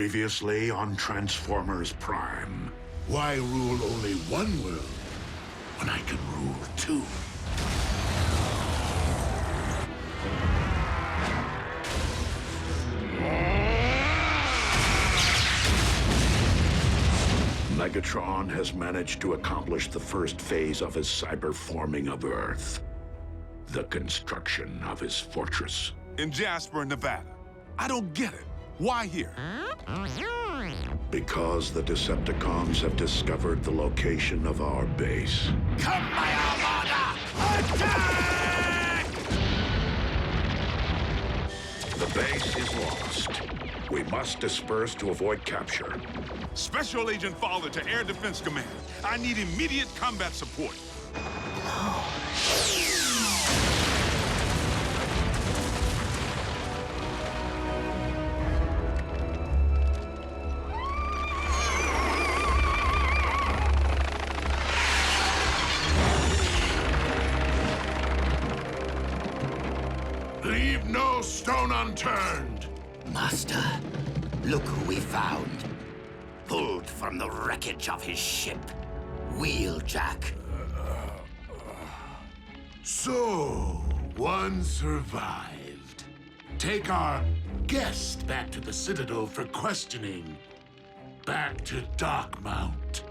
Previously on Transformers Prime. Why rule only one world when I can rule two? Megatron has managed to accomplish the first phase of his cyberforming of Earth. The construction of his fortress. In Jasper, Nevada. I don't get it. Why here? Because the Decepticons have discovered the location of our base. Come, my Armada! Attack! The base is lost. We must disperse to avoid capture. Special Agent Fowler to Air Defense Command. I need immediate combat support. Leave no stone unturned. Master, look who we found. Pulled from the wreckage of his ship, Wheeljack. So, one survived. Take our guest back to the Citadel for questioning. Back to Darkmount.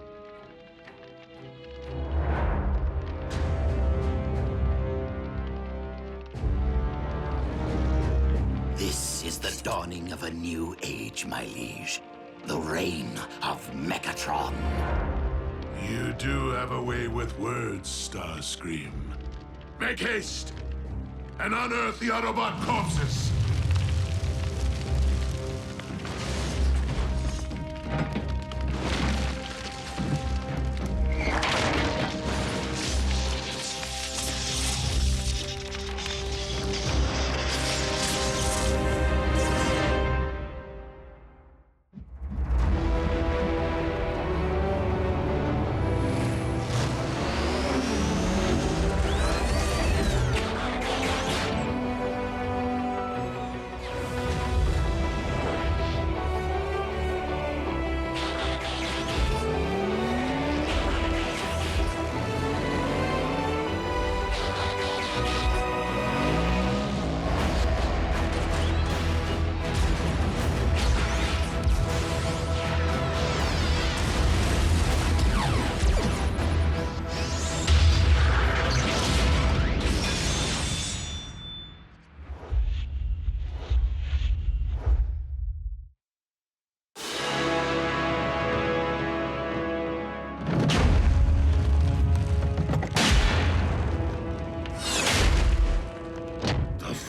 This is the dawning of a new age, my liege. The reign of Megatron. You do have a way with words, Starscream. Make haste and unearth the Autobot corpses.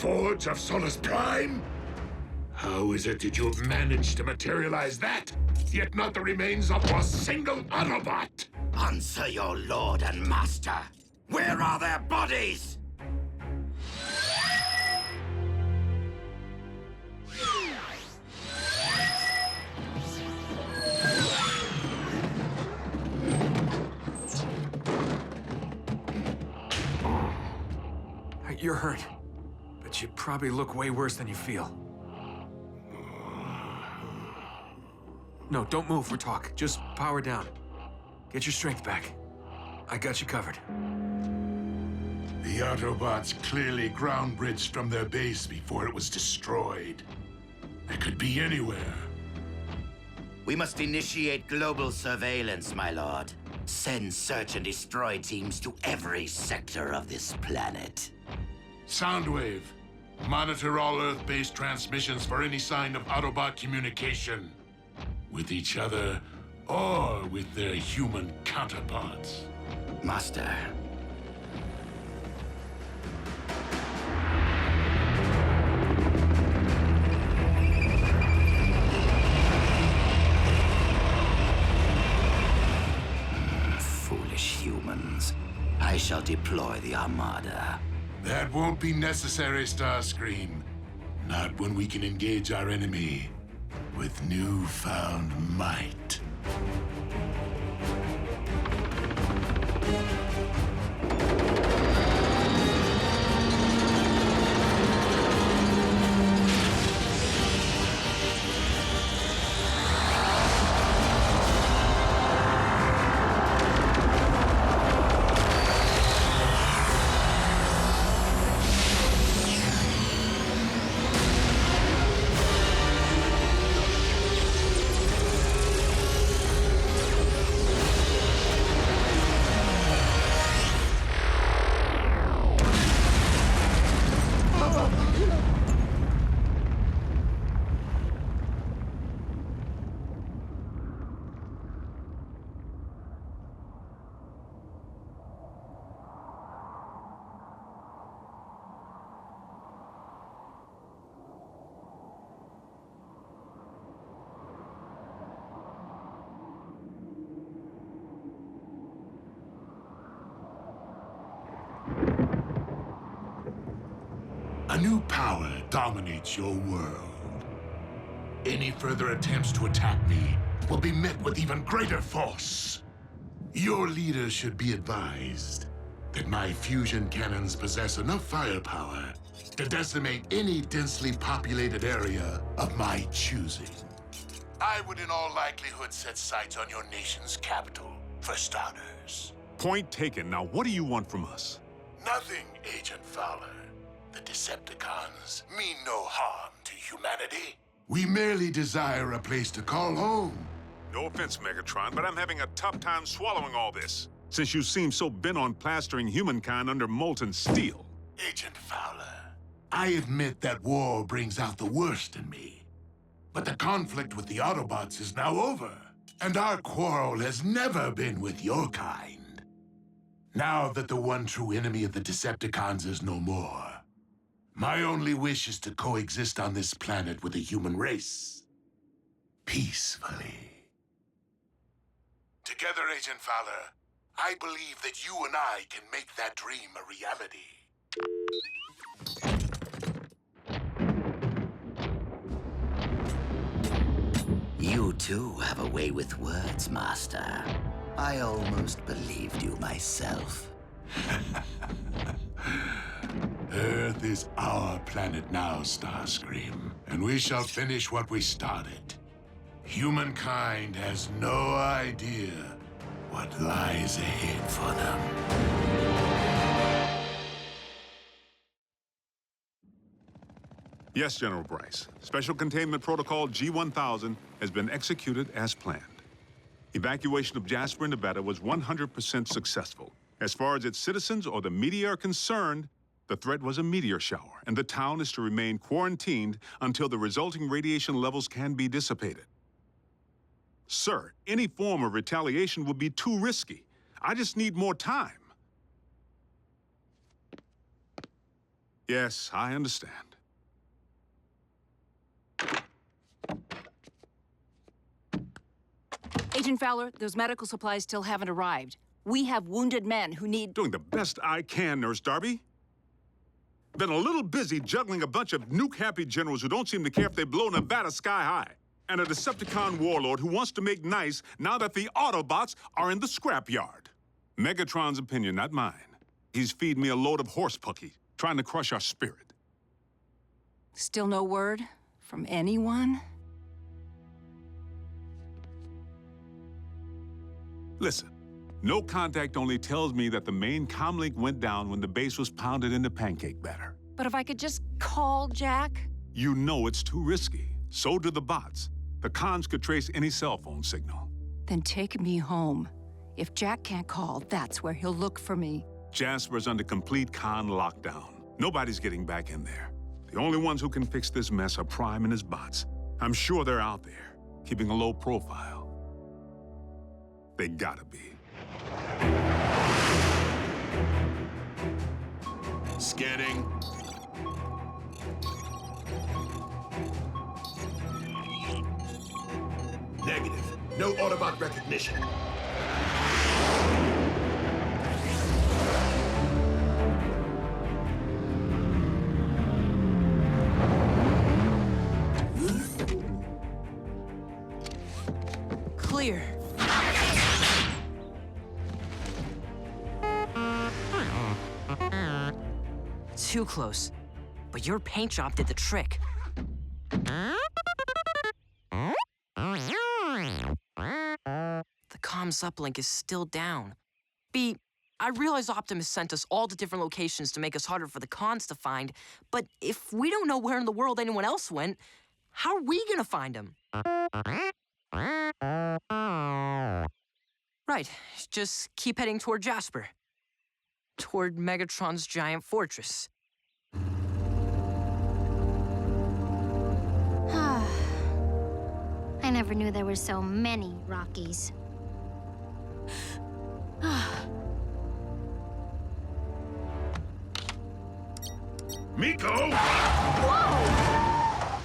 Forge of Solus Prime? How is it that you have managed to materialize that, yet not the remains of a single Autobot? Answer your lord and master. Where are their bodies? You're hurt. But you probably look way worse than you feel. No, don't move for talk. Just power down. Get your strength back. I got you covered. The Autobots clearly ground bridged from their base before it was destroyed. They could be anywhere. We must initiate global surveillance, my lord. Send search and destroy teams to every sector of this planet. Soundwave. Monitor all Earth-based transmissions for any sign of Autobot communication. With each other, or with their human counterparts. Master. Foolish humans. I shall deploy the Armada. That won't be necessary, Starscream. Not when we can engage our enemy with newfound might. new power dominates your world. Any further attempts to attack me will be met with even greater force. Your leader should be advised that my fusion cannons possess enough firepower to decimate any densely populated area of my choosing. I would in all likelihood set sights on your nation's capital, for starters. Point taken. Now, what do you want from us? Nothing, Agent Fowler. The Decepticons mean no harm to humanity. We merely desire a place to call home. No offense, Megatron, but I'm having a tough time swallowing all this, since you seem so bent on plastering humankind under molten steel. Agent Fowler, I admit that war brings out the worst in me. But the conflict with the Autobots is now over, and our quarrel has never been with your kind. Now that the one true enemy of the Decepticons is no more, my only wish is to coexist on this planet with the human race. Peacefully. Together, Agent Fowler, I believe that you and I can make that dream a reality. You too have a way with words, Master. I almost believed you myself. Earth is our planet now, Starscream, and we shall finish what we started. Humankind has no idea what lies ahead for them. Yes, General Bryce. Special Containment Protocol G-1000 has been executed as planned. Evacuation of Jasper, Nevada was 100% successful. As far as its citizens or the media are concerned, the threat was a meteor shower, and the town is to remain quarantined until the resulting radiation levels can be dissipated. Sir, any form of retaliation would be too risky. I just need more time. Yes, I understand. Agent Fowler, those medical supplies still haven't arrived. We have wounded men who need... Doing the best I can, Nurse Darby. Been a little busy juggling a bunch of nuke-happy generals who don't seem to care if they blow Nevada sky high. And a Decepticon warlord who wants to make nice now that the Autobots are in the scrapyard. Megatron's opinion, not mine. He's feeding me a load of horse pucky, trying to crush our spirit. Still no word from anyone? Listen, no contact only tells me that the main comlink went down when the base was pounded into pancake batter. But if I could just call Jack? You know it's too risky. So do the bots. The cons could trace any cell phone signal. Then take me home. If Jack can't call, that's where he'll look for me. Jasper's under complete con lockdown. Nobody's getting back in there. The only ones who can fix this mess are Prime and his bots. I'm sure they're out there, keeping a low profile. They gotta be. Scanning. Negative. No Autobot recognition. Clear. Too close. But your paint job did the trick. The comms uplink is still down. B, I realize Optimus sent us all to different locations to make us harder for the cons to find, but if we don't know where in the world anyone else went, how are we gonna find him? Right, just keep heading toward Jasper. Toward Megatron's giant fortress. I never knew there were so many Rockies. Miko! Whoa!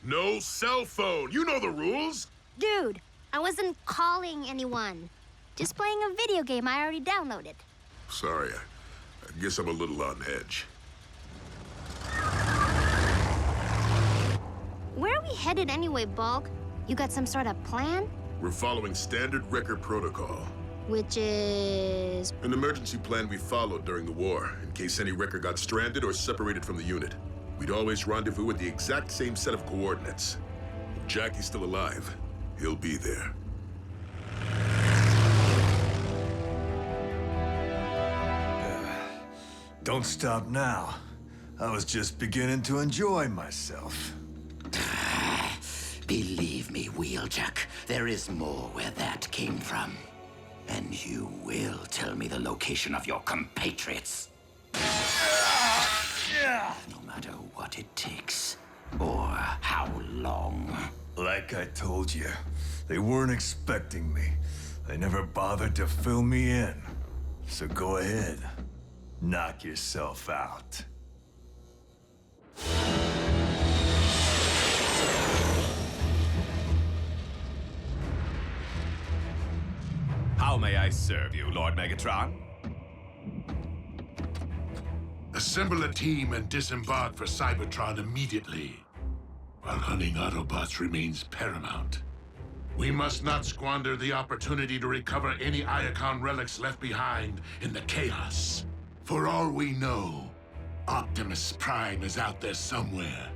No cell phone. You know the rules. Dude, I wasn't calling anyone. Just playing a video game I already downloaded. Sorry, I guess I'm a little on edge. Where are we headed anyway, Bulk? You got some sort of plan? We're following standard record protocol. Which is... An emergency plan we followed during the war, in case any wrecker got stranded or separated from the unit. We'd always rendezvous with the exact same set of coordinates. If Jackie's still alive, he'll be there. Don't stop now. I was just beginning to enjoy myself. Believe me, Wheeljack, there is more where that came from. And you will tell me the location of your compatriots. No matter what it takes, or how long. Like I told you, they weren't expecting me. They never bothered to fill me in. So go ahead, knock yourself out. How may I serve you, Lord Megatron? Assemble a team and disembark for Cybertron immediately. While hunting Autobots remains paramount. We must not squander the opportunity to recover any Iacon relics left behind in the chaos. For all we know, Optimus Prime is out there somewhere,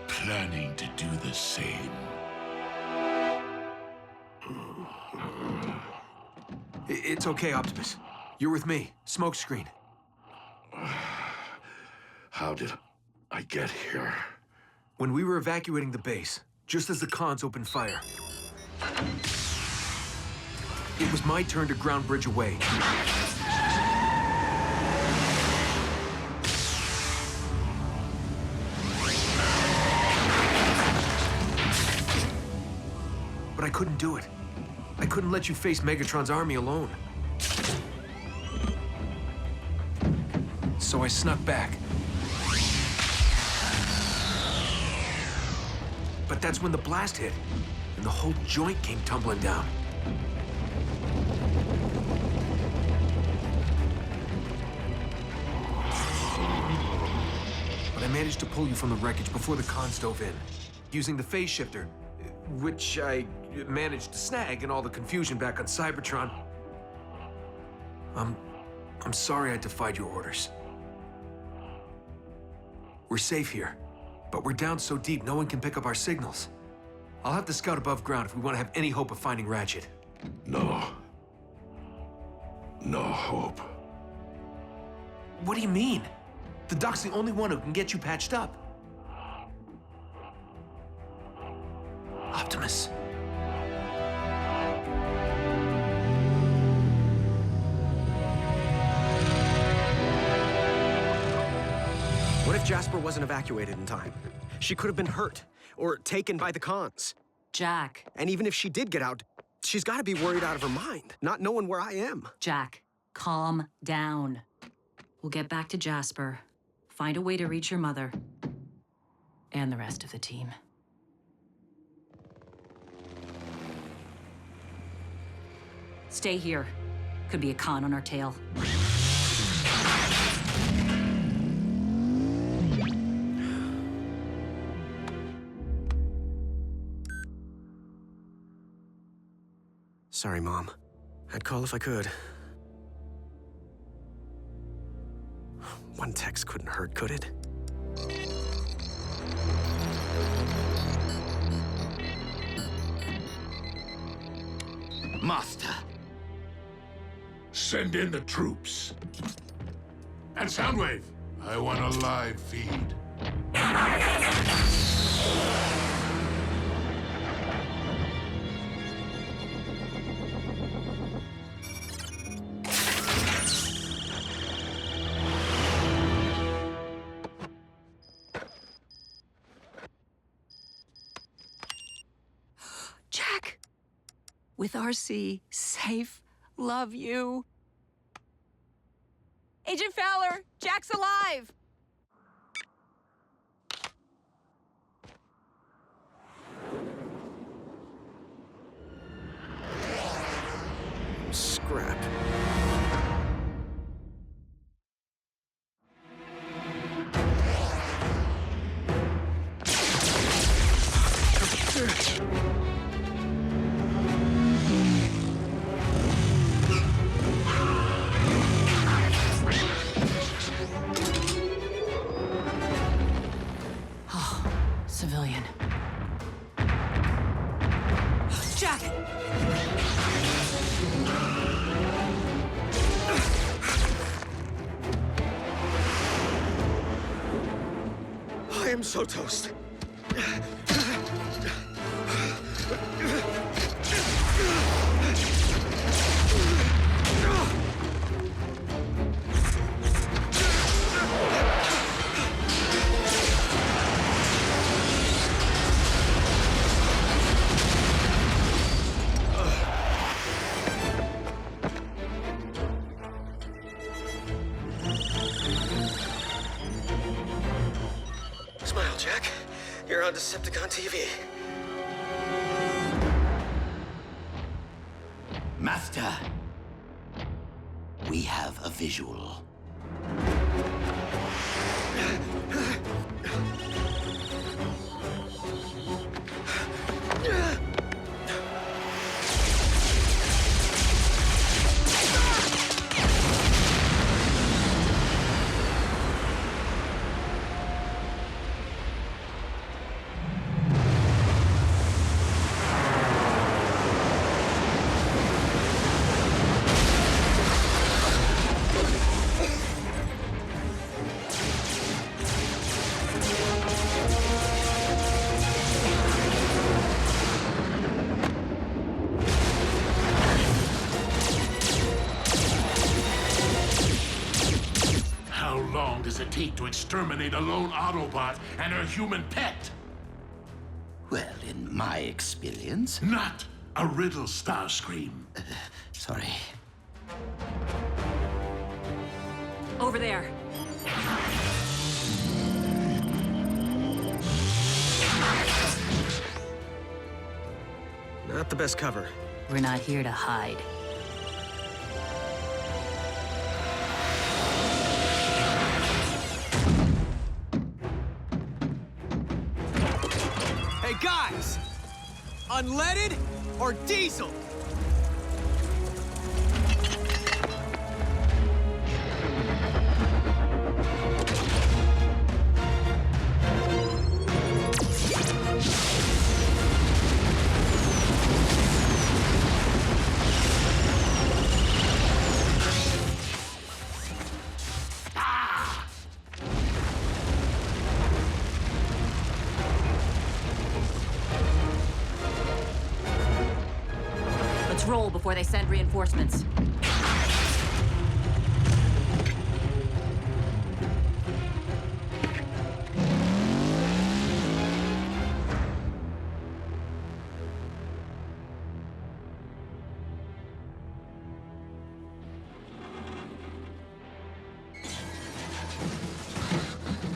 planning to do the same. It's okay, Optimus. You're with me. Smokescreen. How did I get here? When we were evacuating the base, just as the cons opened fire, it was my turn to ground bridge away. But I couldn't do it. I couldn't let you face Megatron's army alone. So I snuck back. But that's when the blast hit, and the whole joint came tumbling down. But I managed to pull you from the wreckage before the cons dove in, using the phase shifter, which I managed to snag in all the confusion back on Cybertron. I'm sorry I defied your orders. We're safe here, but we're down so deep no one can pick up our signals. I'll have to scout above ground if we want to have any hope of finding Ratchet. No. No hope. What do you mean? The doc's the only one who can get you patched up. Optimus. What if Jasper wasn't evacuated in time? She could have been hurt, or taken by the cons. Jack. And even if she did get out, she's got to be worried out of her mind, not knowing where I am. Jack, calm down. We'll get back to Jasper, find a way to reach your mother, and the rest of the team. Stay here. Could be a con on our tail. Sorry, Mom. I'd call if I could. One text couldn't hurt, could it? Master. Send in the troops. And Soundwave, I want a live feed. Jack! With RC, safe, love you. Agent Fowler, Jack's alive! Scrap. Civilian. Jack! I am so toast. Smile, Jack. You're on Decepticon TV. Master, we have a visual. How long does it take to exterminate a lone Autobot and her human pet? Well, in my experience... Not a riddle, Starscream. Sorry. Over there. Not the best cover. We're not here to hide. Hey, guys! Unleaded or diesel? Let's roll before they send reinforcements.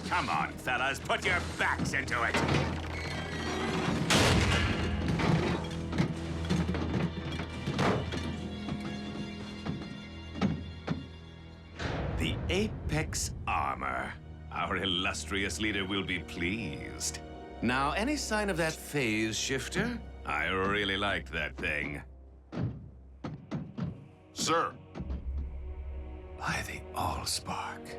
Come on, fellas, put your backs into it. The Apex Armor. Our illustrious leader will be pleased. Now, any sign of that phase shifter? I really liked that thing. Sir. By the Allspark.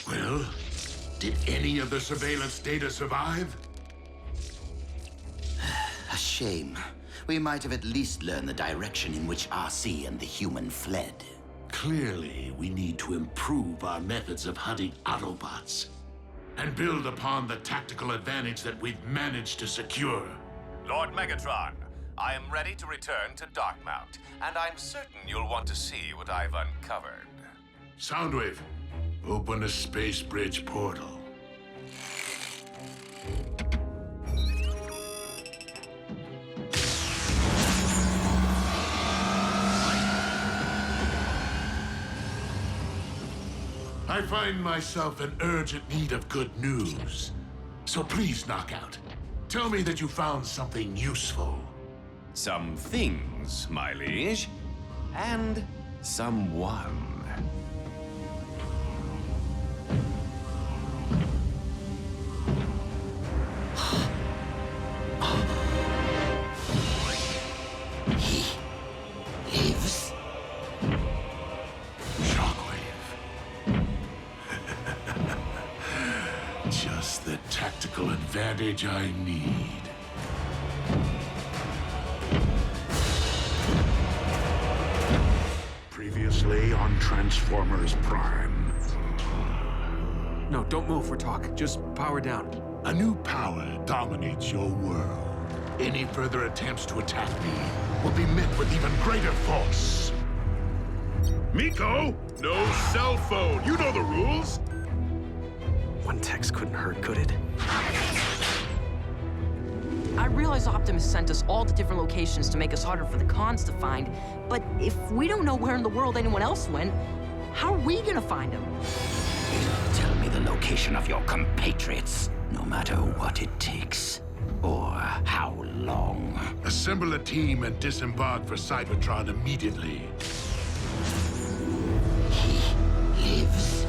Well, did any of the surveillance data survive? A shame. We might have at least learned the direction in which RC and the human fled. Clearly, we need to improve our methods of hunting Autobots and build upon the tactical advantage that we've managed to secure. Lord Megatron, I am ready to return to Darkmount, and I'm certain you'll want to see what I've uncovered. Soundwave, open the space bridge portal. I find myself in urgent need of good news. So please, Knockout, tell me that you found something useful. Some things, my liege. And Someone. Lives? Shockwave. Just the tactical advantage I need. Previously on Transformers Prime. No, don't move. We're talking. Just power down. A new power dominates your world. Any further attempts to attack me will be met with even greater force. Miko, no cell phone. You know the rules. One text couldn't hurt, could it? I realize Optimus sent us all to different locations to make us harder for the cons to find, but if we don't know where in the world anyone else went, how are we gonna find them? Tell me the location of your compatriots, no matter what it takes. Or how long. Assemble a team and disembark for Cybertron immediately. He lives.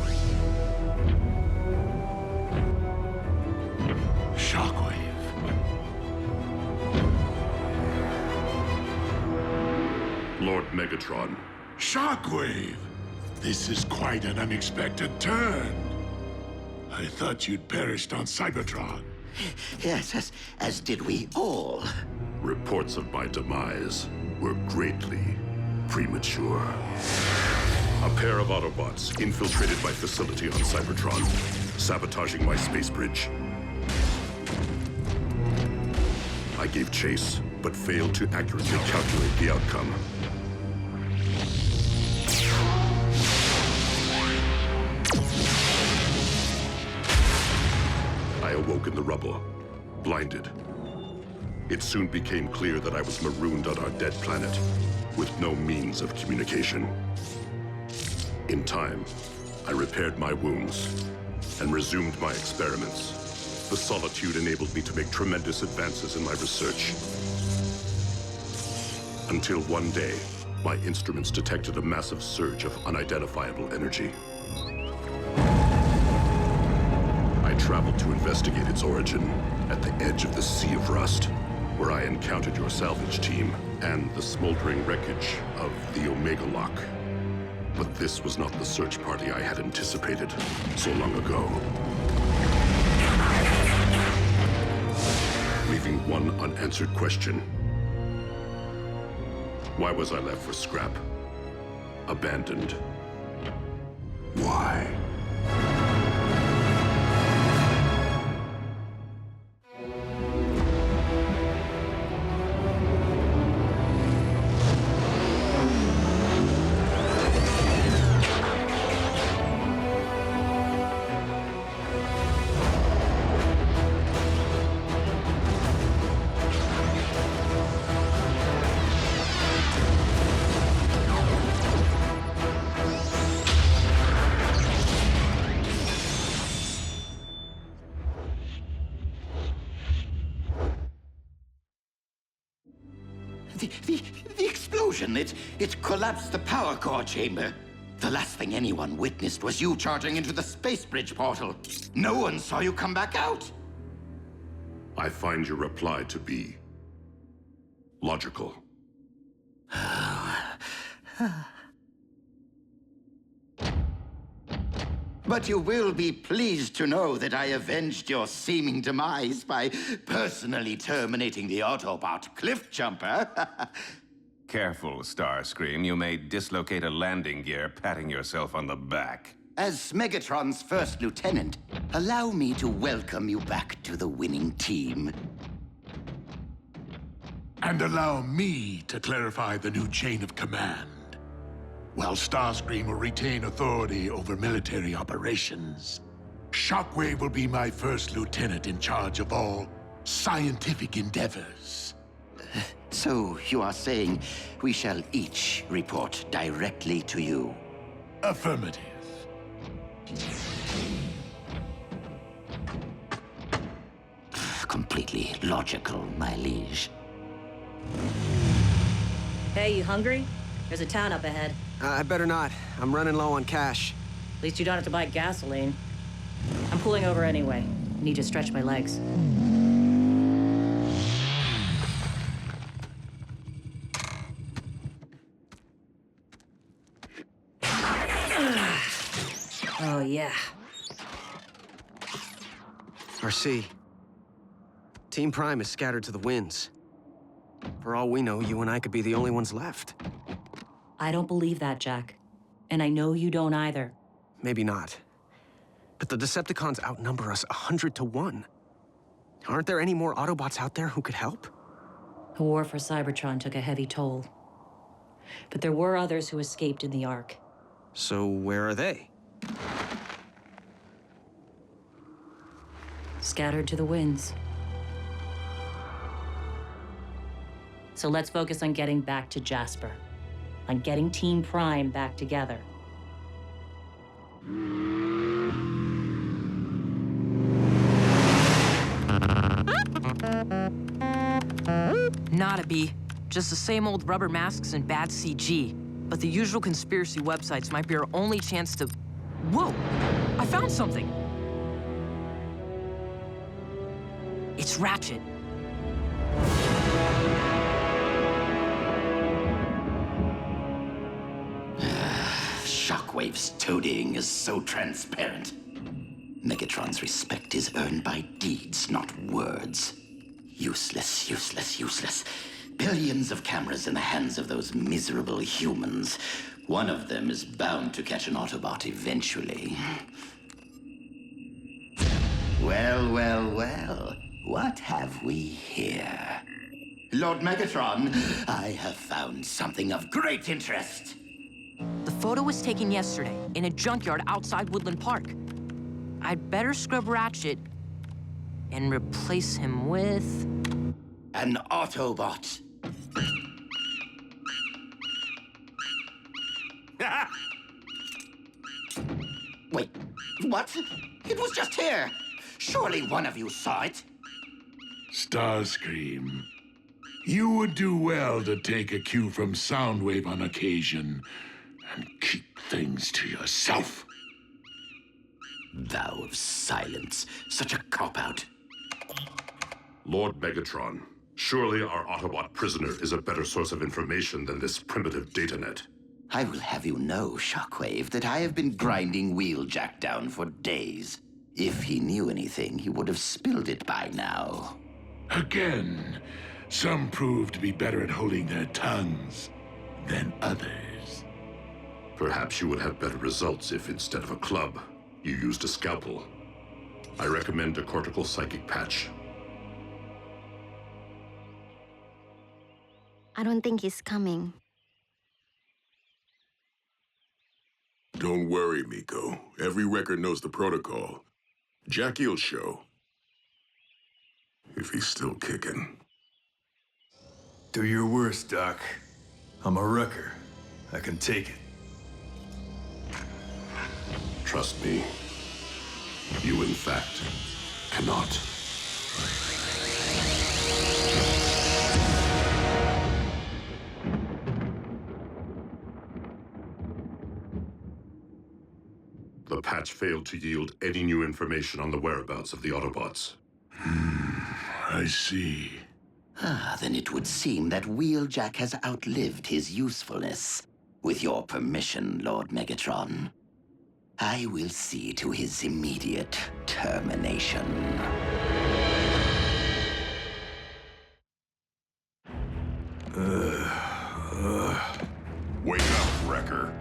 Shockwave. Lord Megatron. Shockwave! This is quite an unexpected turn. I thought you'd perished on Cybertron. Yes, as did we all. Reports of my demise were greatly premature. A pair of Autobots infiltrated my facility on Cybertron, sabotaging my space bridge. I gave chase, but failed to accurately calculate the outcome. I awoke in the rubble, blinded. It soon became clear that I was marooned on our dead planet, with no means of communication. In time, I repaired my wounds and resumed my experiments. The solitude enabled me to make tremendous advances in my research. Until one day, my instruments detected a massive surge of unidentifiable energy. I traveled to investigate its origin at the edge of the Sea of Rust, where I encountered your salvage team and the smoldering wreckage of the Omega Lock. But this was not the search party I had anticipated so long ago. Leaving one unanswered question. Why was I left for scrap? Abandoned. Why? The explosion, it collapsed the power core chamber. The last thing anyone witnessed was you charging into the space bridge portal. No one saw you come back out. I find your reply to be logical. But you will be pleased to know that I avenged your seeming demise by personally terminating the Autobot cliff jumper. Careful, Starscream. You may dislocate a landing gear patting yourself on the back. As Megatron's first lieutenant, allow me to welcome you back to the winning team. And allow me to clarify the new chain of command. While Starscream will retain authority over military operations, Shockwave will be my first lieutenant in charge of all scientific endeavors. So you are saying we shall each report directly to you? Affirmative. Completely logical, my liege. Hey, you hungry? There's a town up ahead. I better not. I'm running low on cash. At least you don't have to buy gasoline. I'm pulling over anyway. Need to stretch my legs. Oh, yeah. RC. Team Prime is scattered to the winds. For all we know, you and I could be the only ones left. I don't believe that, Jack. And I know you don't either. Maybe not. But the Decepticons outnumber us 100 to 1. Aren't there any more Autobots out there who could help? The war for Cybertron took a heavy toll. But there were others who escaped in the Ark. So where are they? Scattered to the winds. So let's focus on getting back to Jasper. On getting Team Prime back together. Nada, B. Just the same old rubber masks and bad CG. But the usual conspiracy websites might be our only chance to... Whoa! I found something! It's Ratchet. Shockwave's toadying is so transparent. Megatron's respect is earned by deeds, not words. Useless, useless, useless. Billions of cameras in the hands of those miserable humans. One of them is bound to catch an Autobot eventually. Well, well, well. What have we here? Lord Megatron, I have found something of great interest. The photo was taken yesterday in a junkyard outside Woodland Park. I'd better scrub Ratchet and replace him with... An Autobot. Wait, what? It was just here. Surely one of you saw it. Starscream, you would do well to take a cue from Soundwave on occasion and keep things to yourself. Thou of silence, such a cop-out. Lord Megatron, surely our Autobot prisoner is a better source of information than this primitive datanet. I will have you know, Shockwave, that I have been grinding Wheeljack down for days. If he knew anything, he would have spilled it by now. Again, some prove to be better at holding their tongues than others. Perhaps you would have better results if, instead of a club, you used a scalpel. I recommend a cortical psychic patch. I don't think he's coming. Don't worry, Miko. Every record knows the protocol. Jackie'll show. If he's still kicking. Do your worst, Doc. I'm a wrecker. I can take it. Trust me. You, in fact, cannot. The patch failed to yield any new information on the whereabouts of the Autobots. I see. Then it would seem that Wheeljack has outlived his usefulness. With your permission, Lord Megatron, I will see to his immediate termination. Wake up, Wrecker.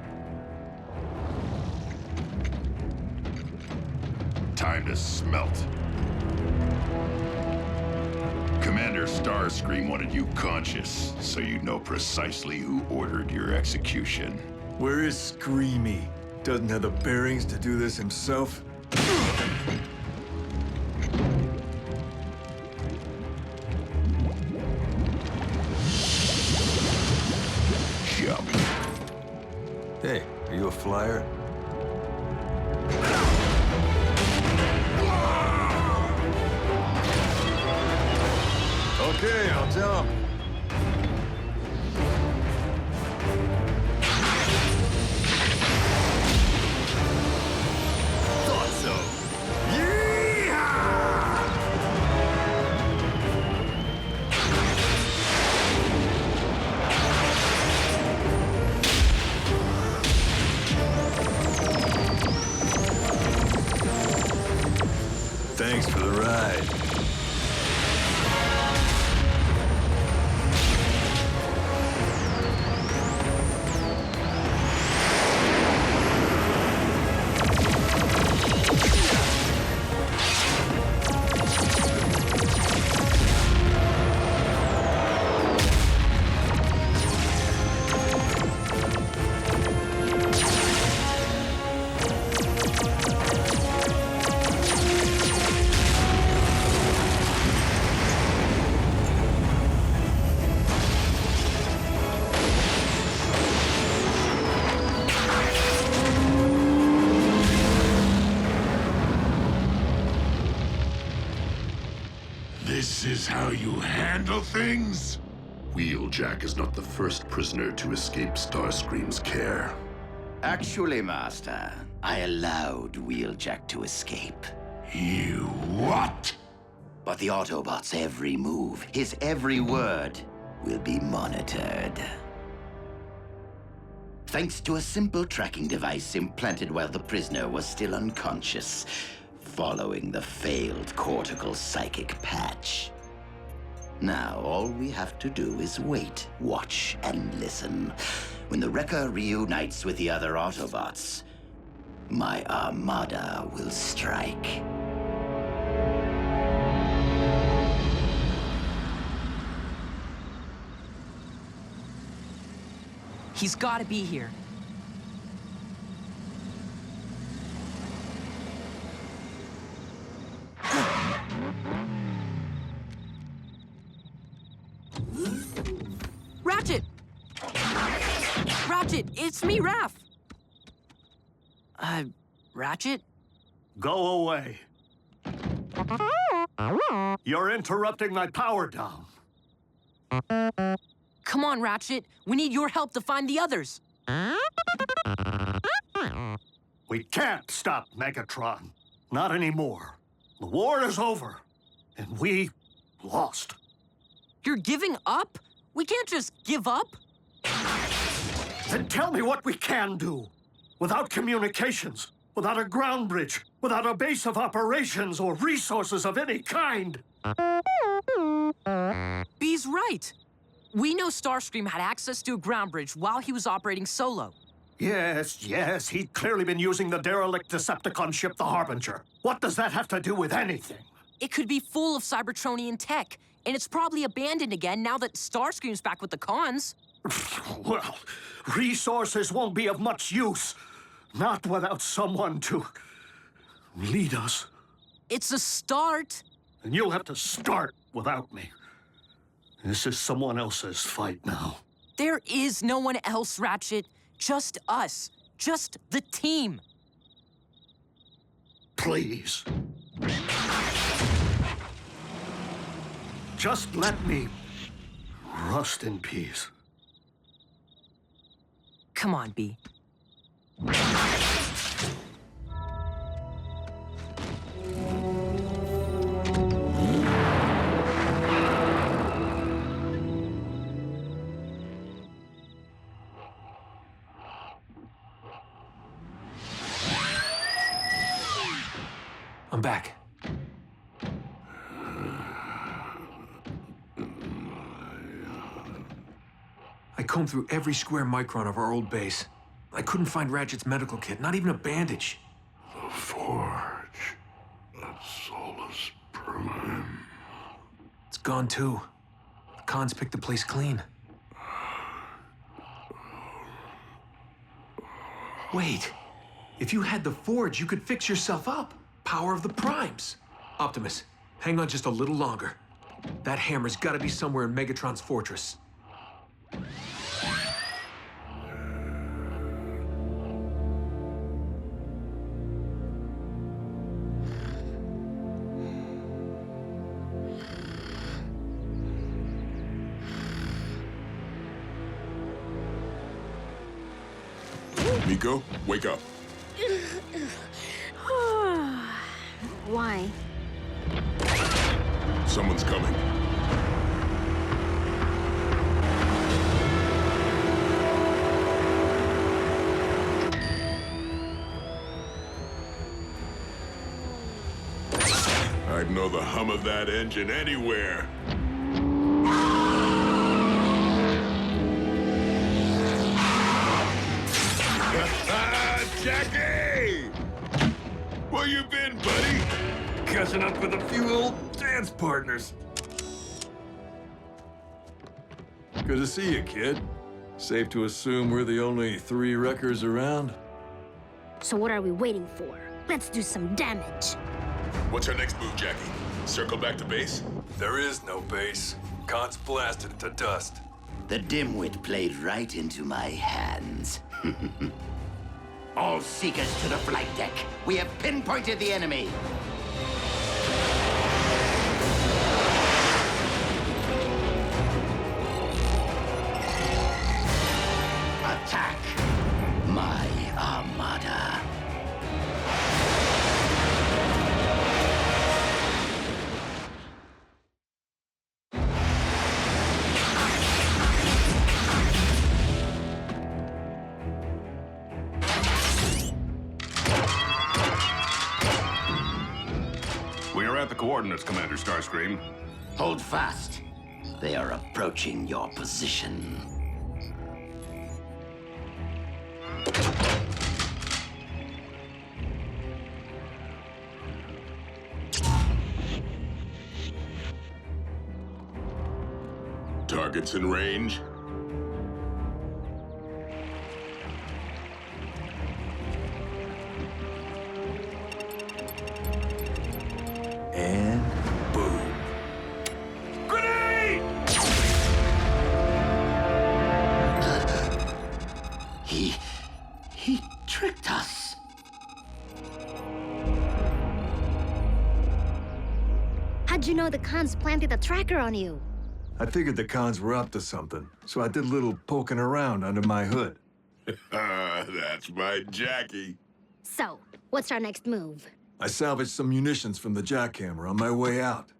Time to smelt. Commander Starscream wanted you conscious, so you know precisely who ordered your execution. Where is Screamy? Doesn't have the bearings to do this himself? Jump. Hey, are you a flyer? Okay, I'll jump. Thanks for the ride. This is how you handle things? Wheeljack is not the first prisoner to escape Starscream's care. Actually, Master, I allowed Wheeljack to escape. You what? But the Autobot's every move, his every word, will be monitored. Thanks to a simple tracking device implanted while the prisoner was still unconscious, following the failed cortical psychic patch. Now, all we have to do is wait, watch, and listen. When the Wrecker reunites with the other Autobots, my armada will strike. He's gotta be here. Ratchet! Ratchet, it's me, Raph! Ratchet? Go away. You're interrupting my power down. Come on, Ratchet. We need your help to find the others. We can't stop Megatron. Not anymore. The war is over, and we lost. You're giving up? We can't just give up. Then tell me what we can do. Without communications, without a ground bridge, without a base of operations or resources of any kind. B's right. We know Starscream had access to a ground bridge while he was operating solo. Yes, he'd clearly been using the derelict Decepticon ship, the Harbinger. What does that have to do with anything? It could be full of Cybertronian tech, and it's probably abandoned again now that Starscream's back with the cons. Well, resources won't be of much use. Not without someone to lead us. It's a start. And you'll have to start without me. This is someone else's fight now. There is no one else, Ratchet. Just us. Just the team. Please. Just let me rust in peace. Come on, B. I'm back. I combed through every square micron of our old base. I couldn't find Ratchet's medical kit, not even a bandage. The forge of Solus Prime. It's gone too. The cons picked the place clean. Wait, if you had the forge, you could fix yourself up. Power of the Primes. Optimus, hang on just a little longer. That hammer's gotta be somewhere in Megatron's fortress. Miko, wake up. Why? Someone's coming. I'd know the hum of that engine anywhere. Jackie! Where you been, buddy? Catching up with a few old dance partners. Good to see you, kid. Safe to assume we're the only 3 wreckers around? So what are we waiting for? Let's do some damage. What's our next move, Jackie? Circle back to base? There is no base. Khan's blasted it to dust. The dimwit played right into my hands. All seekers to the flight deck. We have pinpointed the enemy. Attack my armada. We are at the coordinates, Commander Starscream. Hold fast. They are approaching your position. Targets in range. And boom. Grenade! He tricked us. How'd you know the cons planted a tracker on you? I figured the Khans were up to something, so I did a little poking around under my hood. That's my Jackie. So, what's our next move? I salvaged some munitions from the jackhammer on my way out.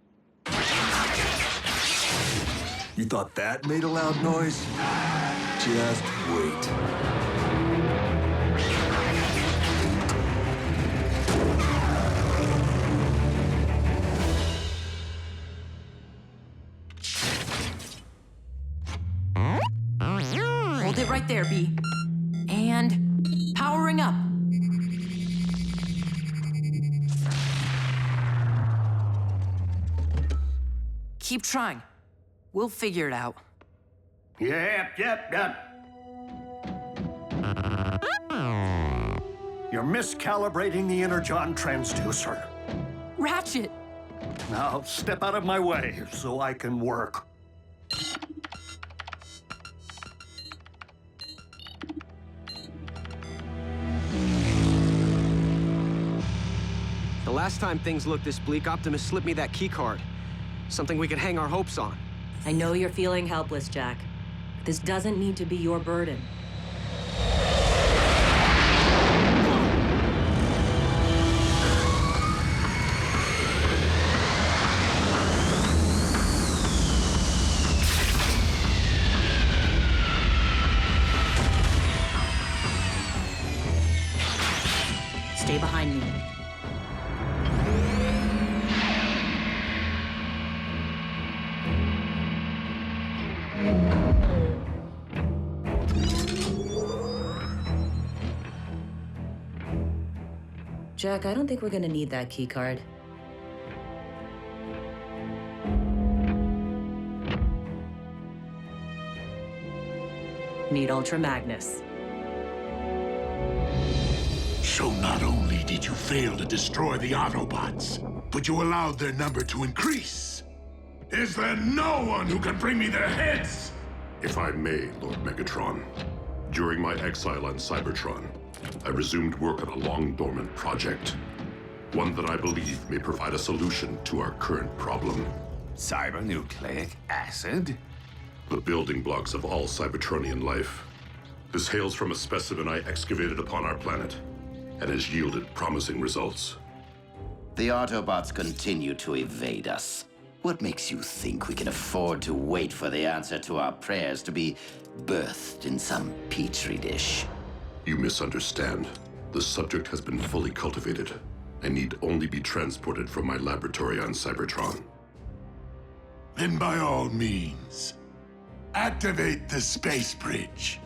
You thought that made a loud noise? Just wait. Hold it right there, B. And powering up. Keep trying. We'll figure it out. Yep. You're miscalibrating the energon transducer. Ratchet! Now, step out of my way so I can work. The last time things looked this bleak, Optimus slipped me that keycard. Something we could hang our hopes on. I know you're feeling helpless, Jack. This doesn't need to be your burden. Stay behind me. Jack, I don't think we're gonna need that keycard. Need Ultra Magnus. So not only did you fail to destroy the Autobots, but you allowed their number to increase. Is there no one who can bring me their heads? If I may, Lord Megatron, during my exile on Cybertron, I resumed work on a long-dormant project. One that I believe may provide a solution to our current problem. Cybernucleic acid? The building blocks of all Cybertronian life. This hails from a specimen I excavated upon our planet, and has yielded promising results. The Autobots continue to evade us. What makes you think we can afford to wait for the answer to our prayers to be birthed in some petri dish? You misunderstand. The subject has been fully cultivated, I need only be transported from my laboratory on Cybertron. Then by all means, activate the space bridge.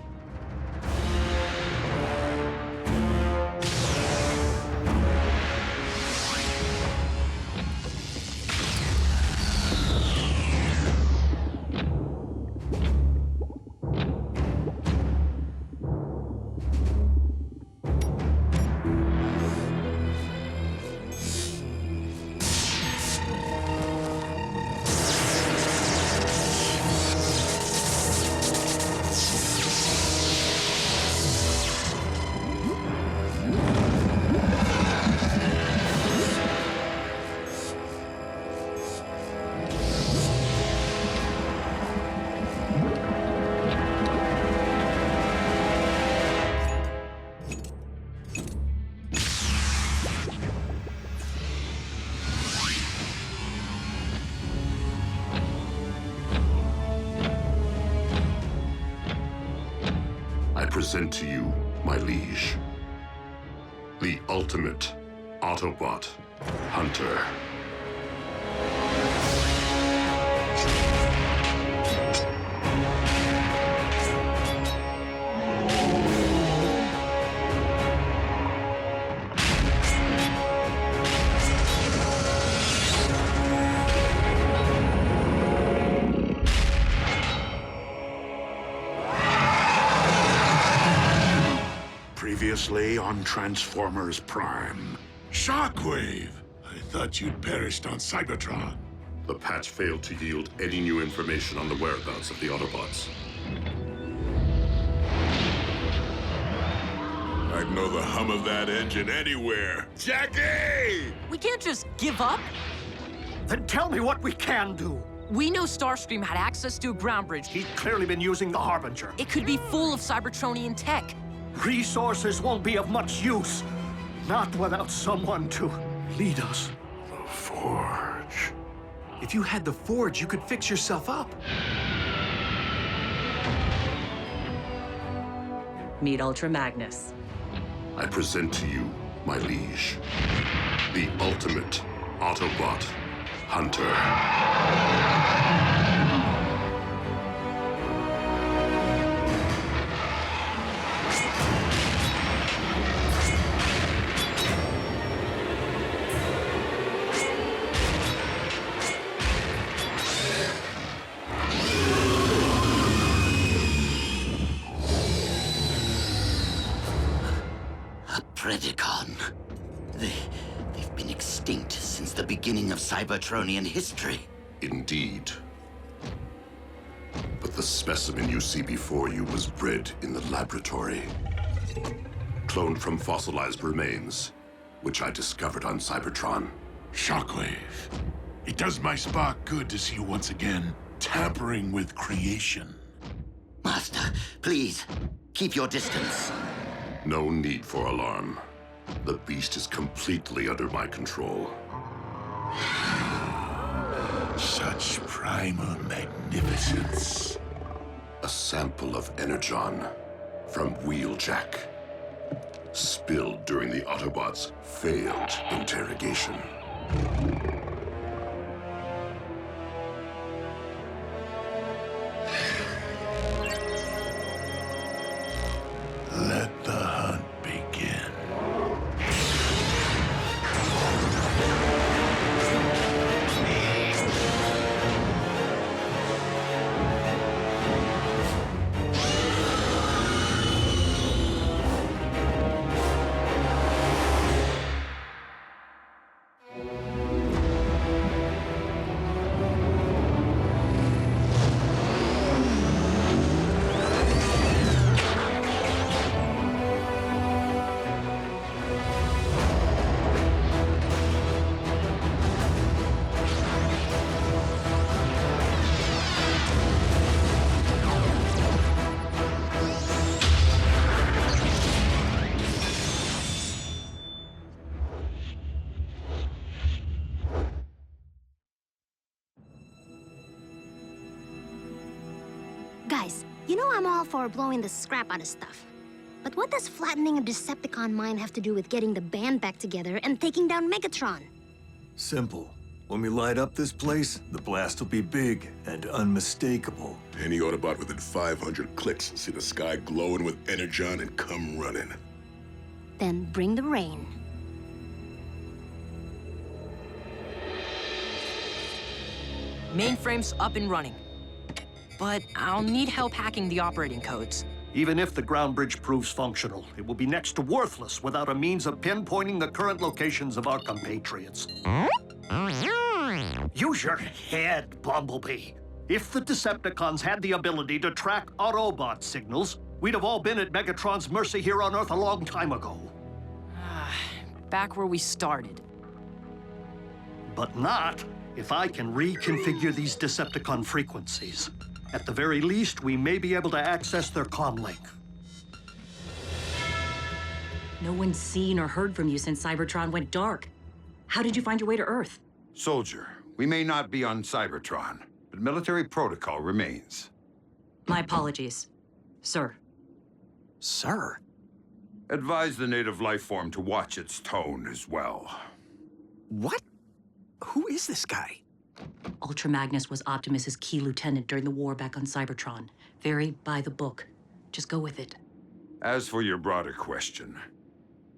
I present to you, my liege, the ultimate Autobot hunter. Previously on Transformers Prime. Shockwave! I thought you'd perished on Cybertron. The patch failed to yield any new information on the whereabouts of the Autobots. I'd know the hum of that engine anywhere. Jackie! We can't just give up. Then tell me what we can do. We know Starscream had access to a ground bridge. He's clearly been using the Harbinger. It could be full of Cybertronian tech. Resources won't be of much use. Not without someone to lead us. The Forge. If you had the Forge, you could fix yourself up. Meet Ultra Magnus. I present to you, my liege, the ultimate Autobot hunter. Predacon. They've been extinct since the beginning of Cybertronian history. Indeed. But the specimen you see before you was bred in the laboratory. Cloned from fossilized remains, which I discovered on Cybertron. Shockwave. It does my spark good to see you once again tampering with creation. Master, please, keep your distance. No need for alarm. The beast is completely under my control. Such primal magnificence. A sample of energon from Wheeljack, spilled during the Autobots' failed interrogation. Let the hunt begin. Guys, you know I'm all for blowing the scrap out of stuff. But what does flattening a Decepticon mind have to do with getting the band back together and taking down Megatron? Simple. When we light up this place, the blast will be big and unmistakable. Any Autobot within 500 clicks will see the sky glowing with energon and come running. Then bring the rain. Mainframe's up and running. But I'll need help hacking the operating codes. Even if the ground bridge proves functional, it will be next to worthless without a means of pinpointing the current locations of our compatriots. Use your head, Bumblebee. If the Decepticons had the ability to track Autobot signals, we'd have all been at Megatron's mercy here on Earth a long time ago. Back where we started. But not if I can reconfigure these Decepticon frequencies. At the very least, we may be able to access their comlink. No one's seen or heard from you since Cybertron went dark. How did you find your way to Earth? Soldier, we may not be on Cybertron, but military protocol remains. My apologies, sir. Sir? Advise the native life form to watch its tone as well. What? Who is this guy? Ultra Magnus was Optimus's key lieutenant during the war back on Cybertron. Very by the book. Just go with it. As for your broader question,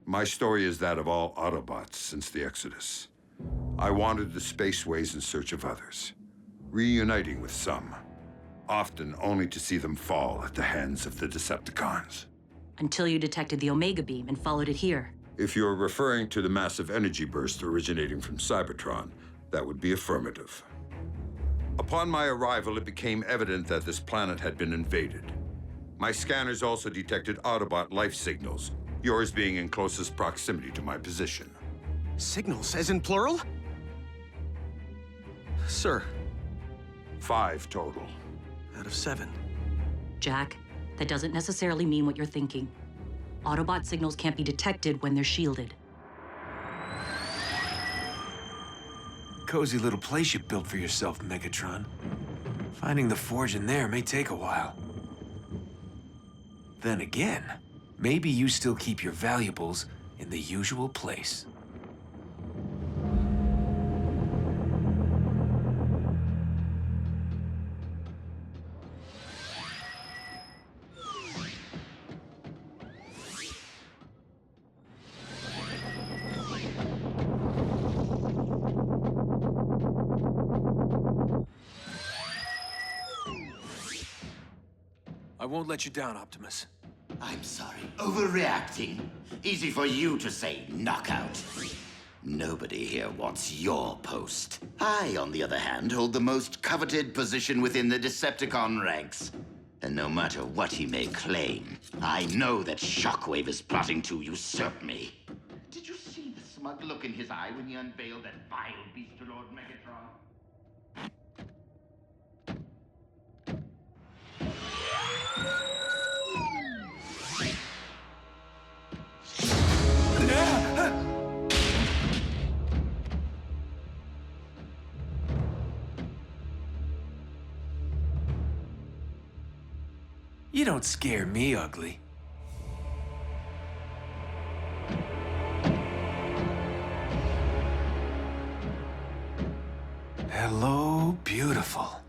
my story is that of all Autobots since the Exodus. I wandered the spaceways in search of others, reuniting with some, often only to see them fall at the hands of the Decepticons. Until you detected the Omega Beam and followed it here. If you're referring to the massive energy burst originating from Cybertron, that would be affirmative. Upon my arrival, it became evident that this planet had been invaded. My scanners also detected Autobot life signals, yours being in closest proximity to my position. Signals, as in plural? Sir. 5 total. Out of 7. Jack, that doesn't necessarily mean what you're thinking. Autobot signals can't be detected when they're shielded. Cozy little place you built for yourself, Megatron. Finding the forge in there may take a while. Then again, maybe you still keep your valuables in the usual place. I won't let you down, Optimus. I'm sorry, overreacting. Easy for you to say knockout. Nobody here wants your post. I, on the other hand, hold the most coveted position within the Decepticon ranks. And no matter what he may claim, I know that Shockwave is plotting to usurp me. Did you see the smug look in his eye when he unveiled that vile beast to Lord Megatron? You don't scare me, ugly. Hello, beautiful.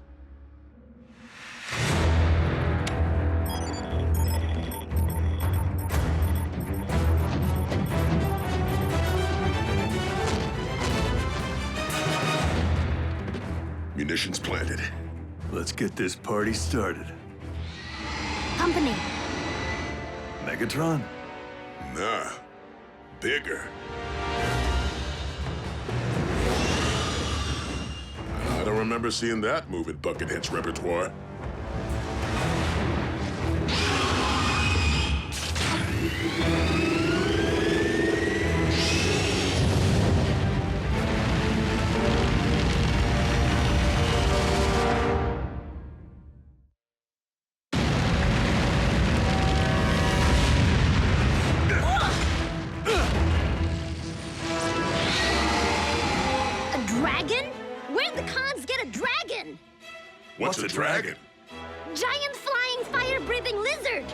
Munitions planted. Let's get this party started. Company. Megatron? Nah. Bigger. I don't remember seeing that move in Buckethead's repertoire. What's a dragon? Giant flying fire-breathing lizard!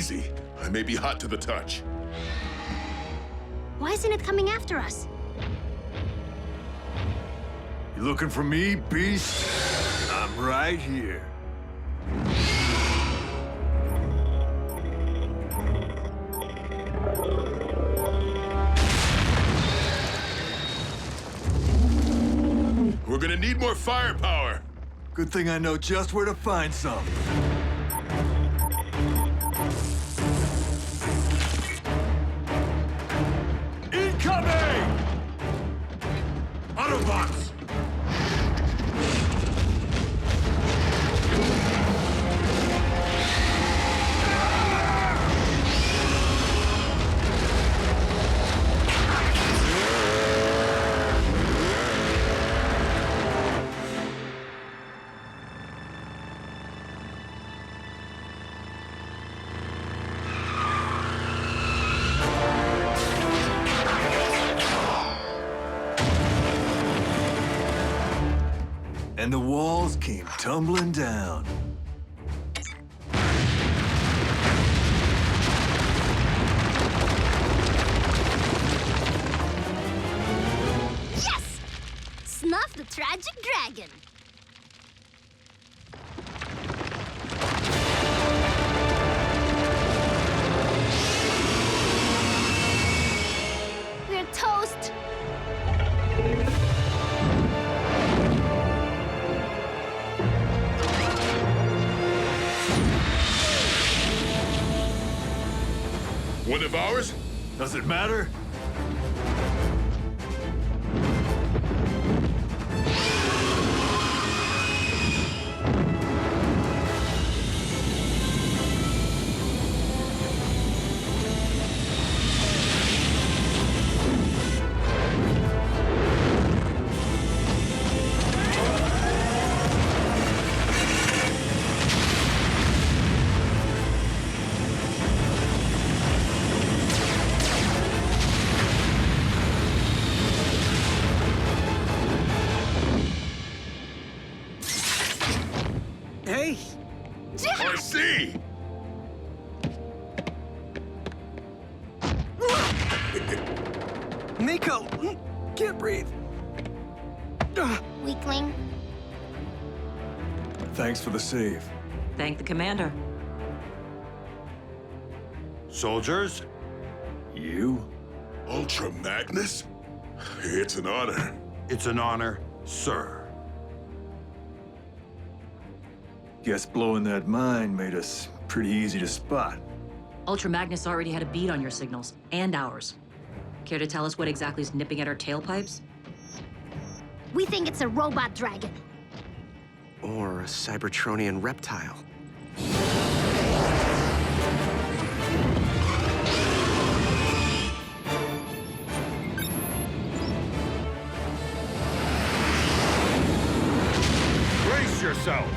Easy. I may be hot to the touch. Why isn't it coming after us? You looking for me, beast? I'm right here. We're gonna need more firepower. Good thing I know just where to find some. Incoming! Autobots! And the walls came tumbling down. Yes! Snuff the tragic dragon. We're toast. One of ours? Does it matter? Hey! I see! Miko! Can't breathe. Weakling. Thanks for the save. Thank the commander. Soldiers? You? Ultra Magnus? It's an honor. It's an honor, sir. Guess blowing that mine made us pretty easy to spot. Ultra Magnus already had a bead on your signals, and ours. Care to tell us what exactly is nipping at our tailpipes? We think it's a robot dragon. Or a Cybertronian reptile. Brace yourselves!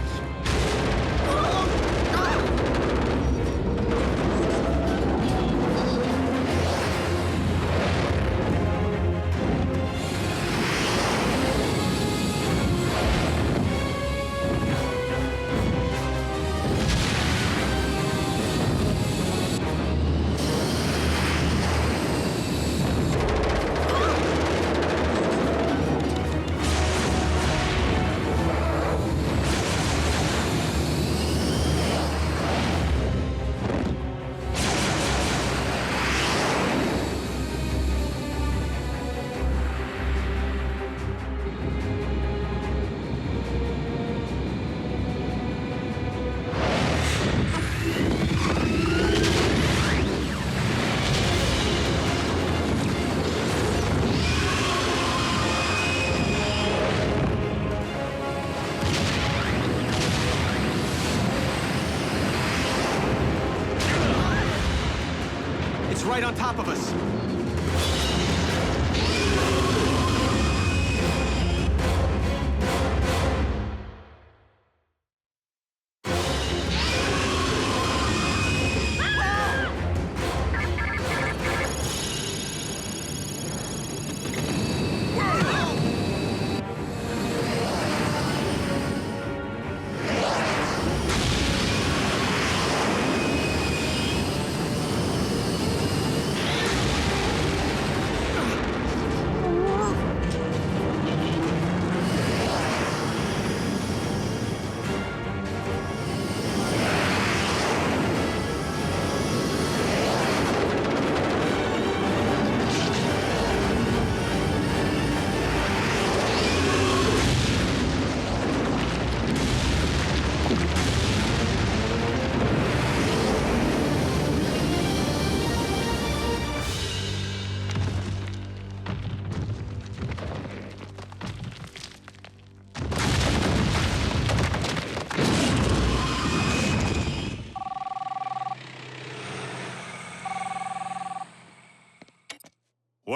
It's right on top of us.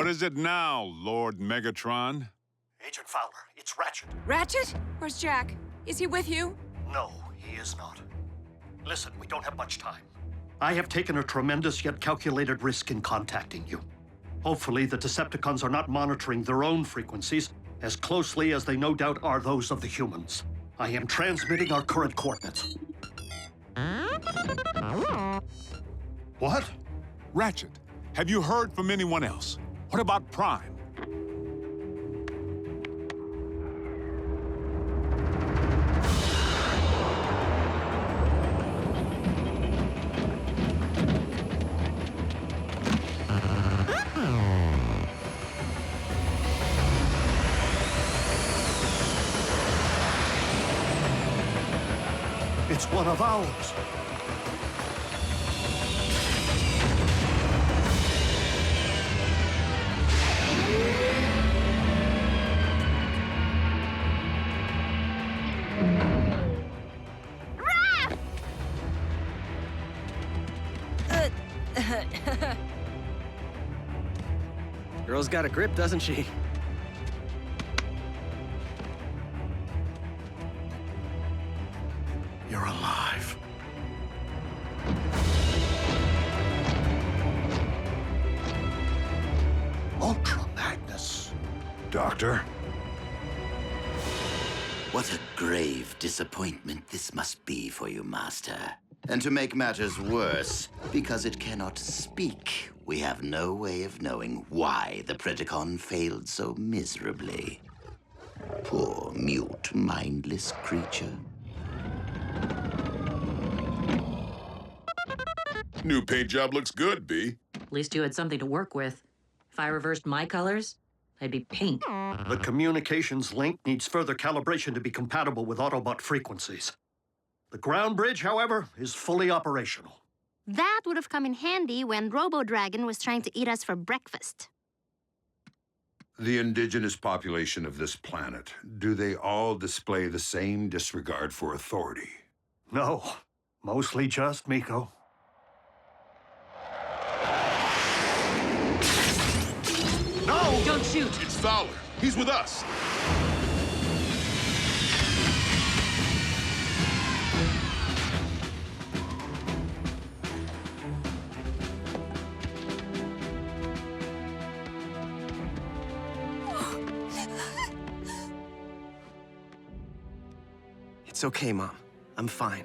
What is it now, Lord Megatron? Agent Fowler, it's Ratchet. Ratchet? Where's Jack? Is he with you? No, he is not. Listen, we don't have much time. I have taken a tremendous yet calculated risk in contacting you. Hopefully, the Decepticons are not monitoring their own frequencies as closely as they no doubt are those of the humans. I am transmitting our current coordinates. What? Ratchet, have you heard from anyone else? What about Prime? It's one of ours. Girl's got a grip, doesn't she? You're alive. Ultra Magnus. Doctor? What a grave disappointment this must be for you, Master. And to make matters worse, because it cannot speak, we have no way of knowing why the Predacon failed so miserably. Poor, mute, mindless creature. New paint job looks good, B. At least you had something to work with. If I reversed my colors, I'd be pink. The communications link needs further calibration to be compatible with Autobot frequencies. The ground bridge, however, is fully operational. That would have come in handy when Robo-Dragon was trying to eat us for breakfast. The indigenous population of this planet, do they all display the same disregard for authority? No, mostly just Miko. No! Don't shoot! It's Fowler. He's with us. It's okay, Mom. I'm fine.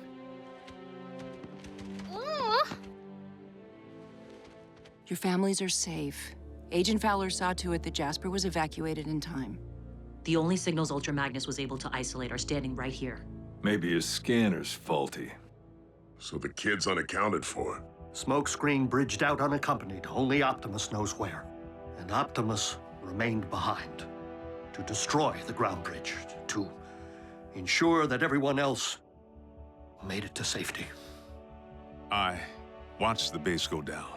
Your families are safe. Agent Fowler saw to it that Jasper was evacuated in time. The only signals Ultra Magnus was able to isolate are standing right here. Maybe his scanner's faulty. So the kid's unaccounted for. Smokescreen bridged out unaccompanied. Only Optimus knows where. And Optimus remained behind to destroy the ground bridge, to ensure that everyone else made it to safety. I watched the base go down.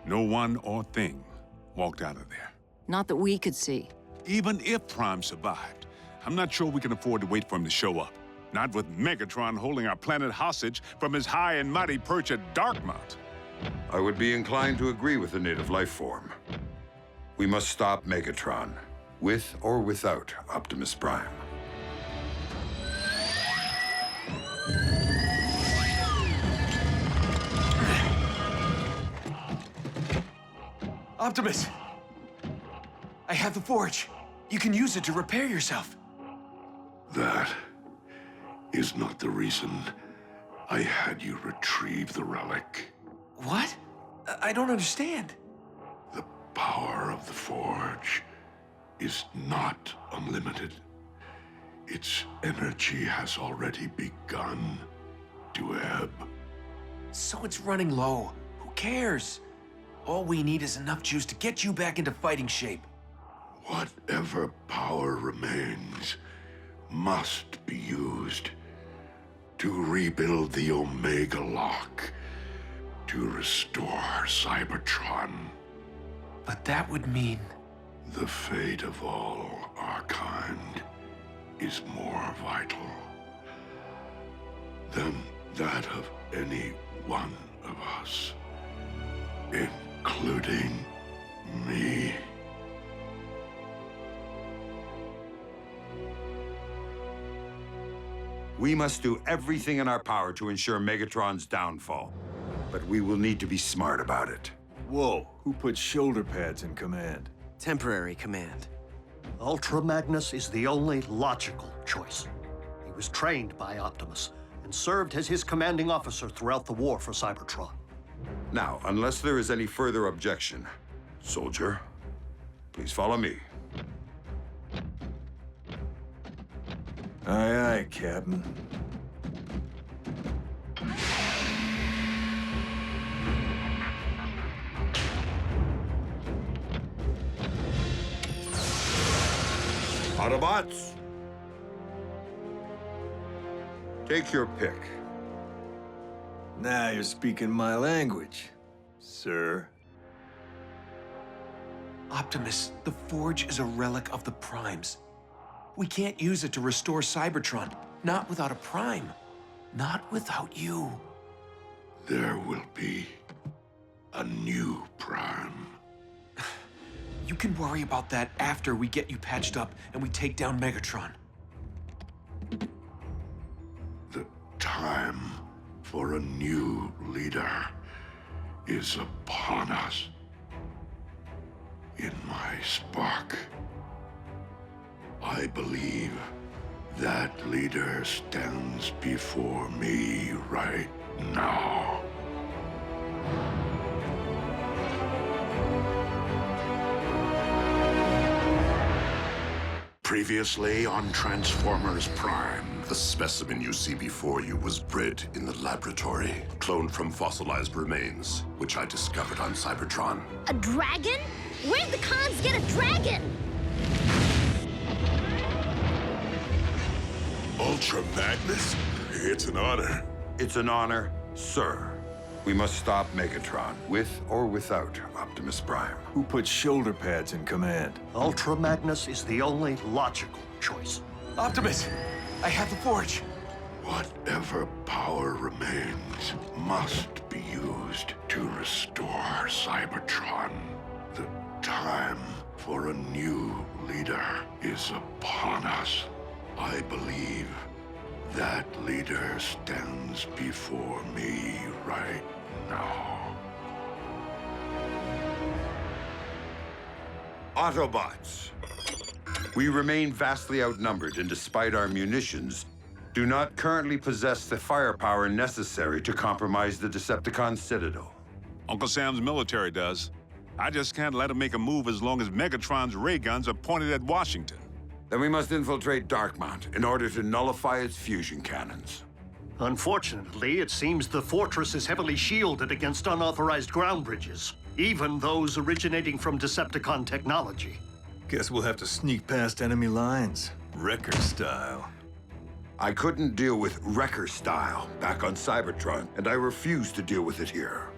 No one or thing walked out of there. Not that we could see. Even if Prime survived, I'm not sure we can afford to wait for him to show up. Not with Megatron holding our planet hostage from his high and mighty perch at Darkmount. I would be inclined to agree with the native life form. We must stop Megatron, with or without Optimus Prime. Optimus! I have the forge. You can use it to repair yourself. That is not the reason I had you retrieve the relic. What? I don't understand. The power of the forge is not unlimited. Its energy has already begun to ebb. So it's running low. Who cares? All we need is enough juice to get you back into fighting shape. Whatever power remains must be used to rebuild the Omega Lock, to restore Cybertron. But that would mean... The fate of all our kind is more vital than that of any one of us, including me. We must do everything in our power to ensure Megatron's downfall. But we will need to be smart about it. Whoa, who put shoulder pads in command? Temporary command. Ultra Magnus is the only logical choice. He was trained by Optimus and served as his commanding officer throughout the war for Cybertron. Now, unless there is any further objection, soldier, please follow me. Aye, aye, Captain. Autobots, take your pick. Now you're speaking my language, sir. Optimus, the Forge is a relic of the Primes. We can't use it to restore Cybertron. Not without a Prime. Not without you. There will be a new Prime. You can worry about that after we get you patched up and we take down Megatron. The time for a new leader is upon us. In my spark, I believe that leader stands before me right now. Previously on Transformers Prime, the specimen you see before you was bred in the laboratory, cloned from fossilized remains, which I discovered on Cybertron. A dragon? Where'd the cons get a dragon? Ultra Magnus? It's an honor. It's an honor, sir. We must stop Megatron, with or without Optimus Prime. Who put shoulder pads in command? Ultra Magnus is the only logical choice. Optimus, I have the Forge. Whatever power remains must be used to restore Cybertron. The time for a new leader is upon us. I believe that leader stands before me right now. Autobots, we remain vastly outnumbered, and despite our munitions, do not currently possess the firepower necessary to compromise the Decepticon Citadel. Uncle Sam's military does. I just can't let him make a move as long as Megatron's ray guns are pointed at Washington. Then we must infiltrate Darkmount in order to nullify its fusion cannons. Unfortunately, it seems the fortress is heavily shielded against unauthorized ground bridges, even those originating from Decepticon technology. Guess we'll have to sneak past enemy lines, Wrecker style. I couldn't deal with Wrecker style back on Cybertron, and I refuse to deal with it here.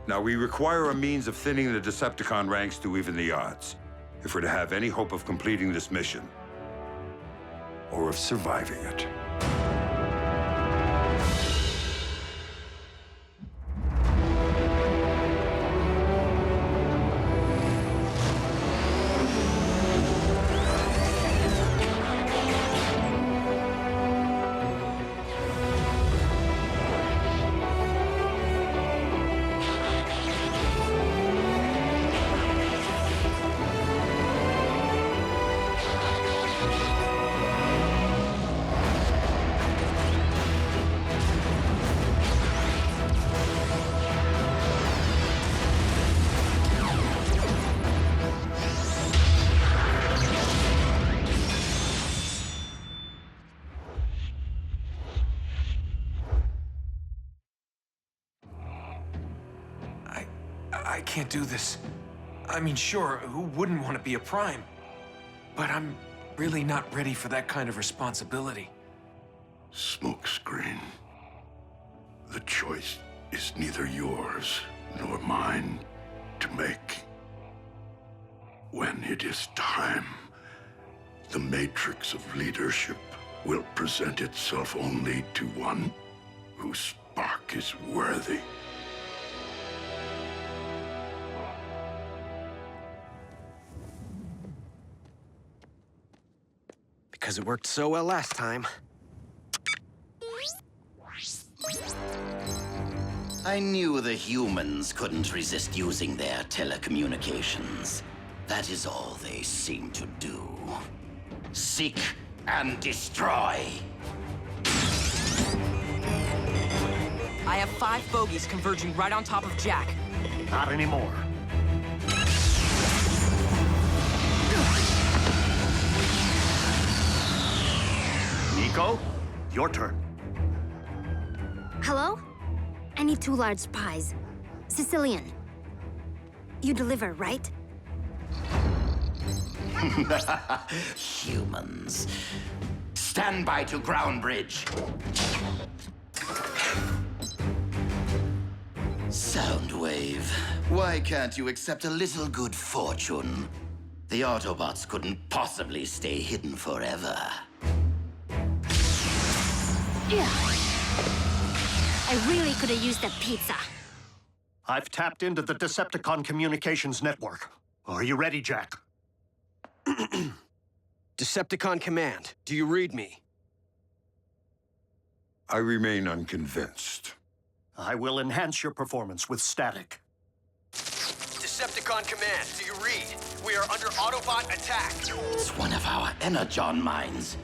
Now, we require a means of thinning the Decepticon ranks to even the odds, if we're to have any hope of completing this mission, or of surviving it. I can't do this. I mean, sure, who wouldn't want to be a Prime? But I'm really not ready for that kind of responsibility. Smokescreen. The choice is neither yours nor mine to make. When it is time, the matrix of leadership will present itself only to one whose spark is worthy. because it worked so well last time. I knew the humans couldn't resist using their telecommunications. That is all they seem to do. Seek and destroy. I have 5 bogies converging right on top of Jack. Not anymore. Miko, your turn. Hello? I need 2 large pies. Sicilian. You deliver, right? Humans. Stand by to ground bridge. Soundwave, why can't you accept a little good fortune? The Autobots couldn't possibly stay hidden forever. Yeah. I really could have used that pizza. I've tapped into the Decepticon communications network. Are you ready, Jack? Decepticon Command, do you read me? I remain unconvinced. I will enhance your performance with static. Decepticon Command, do you read? We are under Autobot attack. It's one of our Energon mines.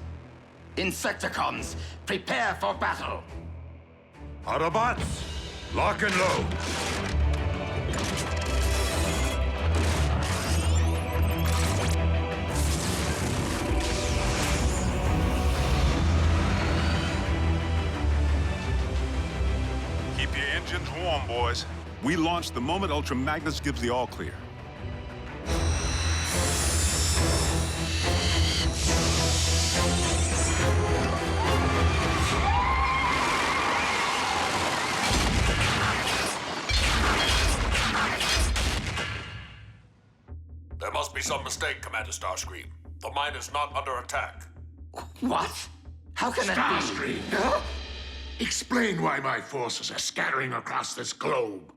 Insecticons, prepare for battle. Autobots, lock and load. Keep your engines warm, boys. We launch the moment Ultra Magnus gives the all-clear. There must be some mistake, Commander Starscream. The mine is not under attack. What? How can that be? Starscream! Huh? Explain why my forces are scattering across this globe.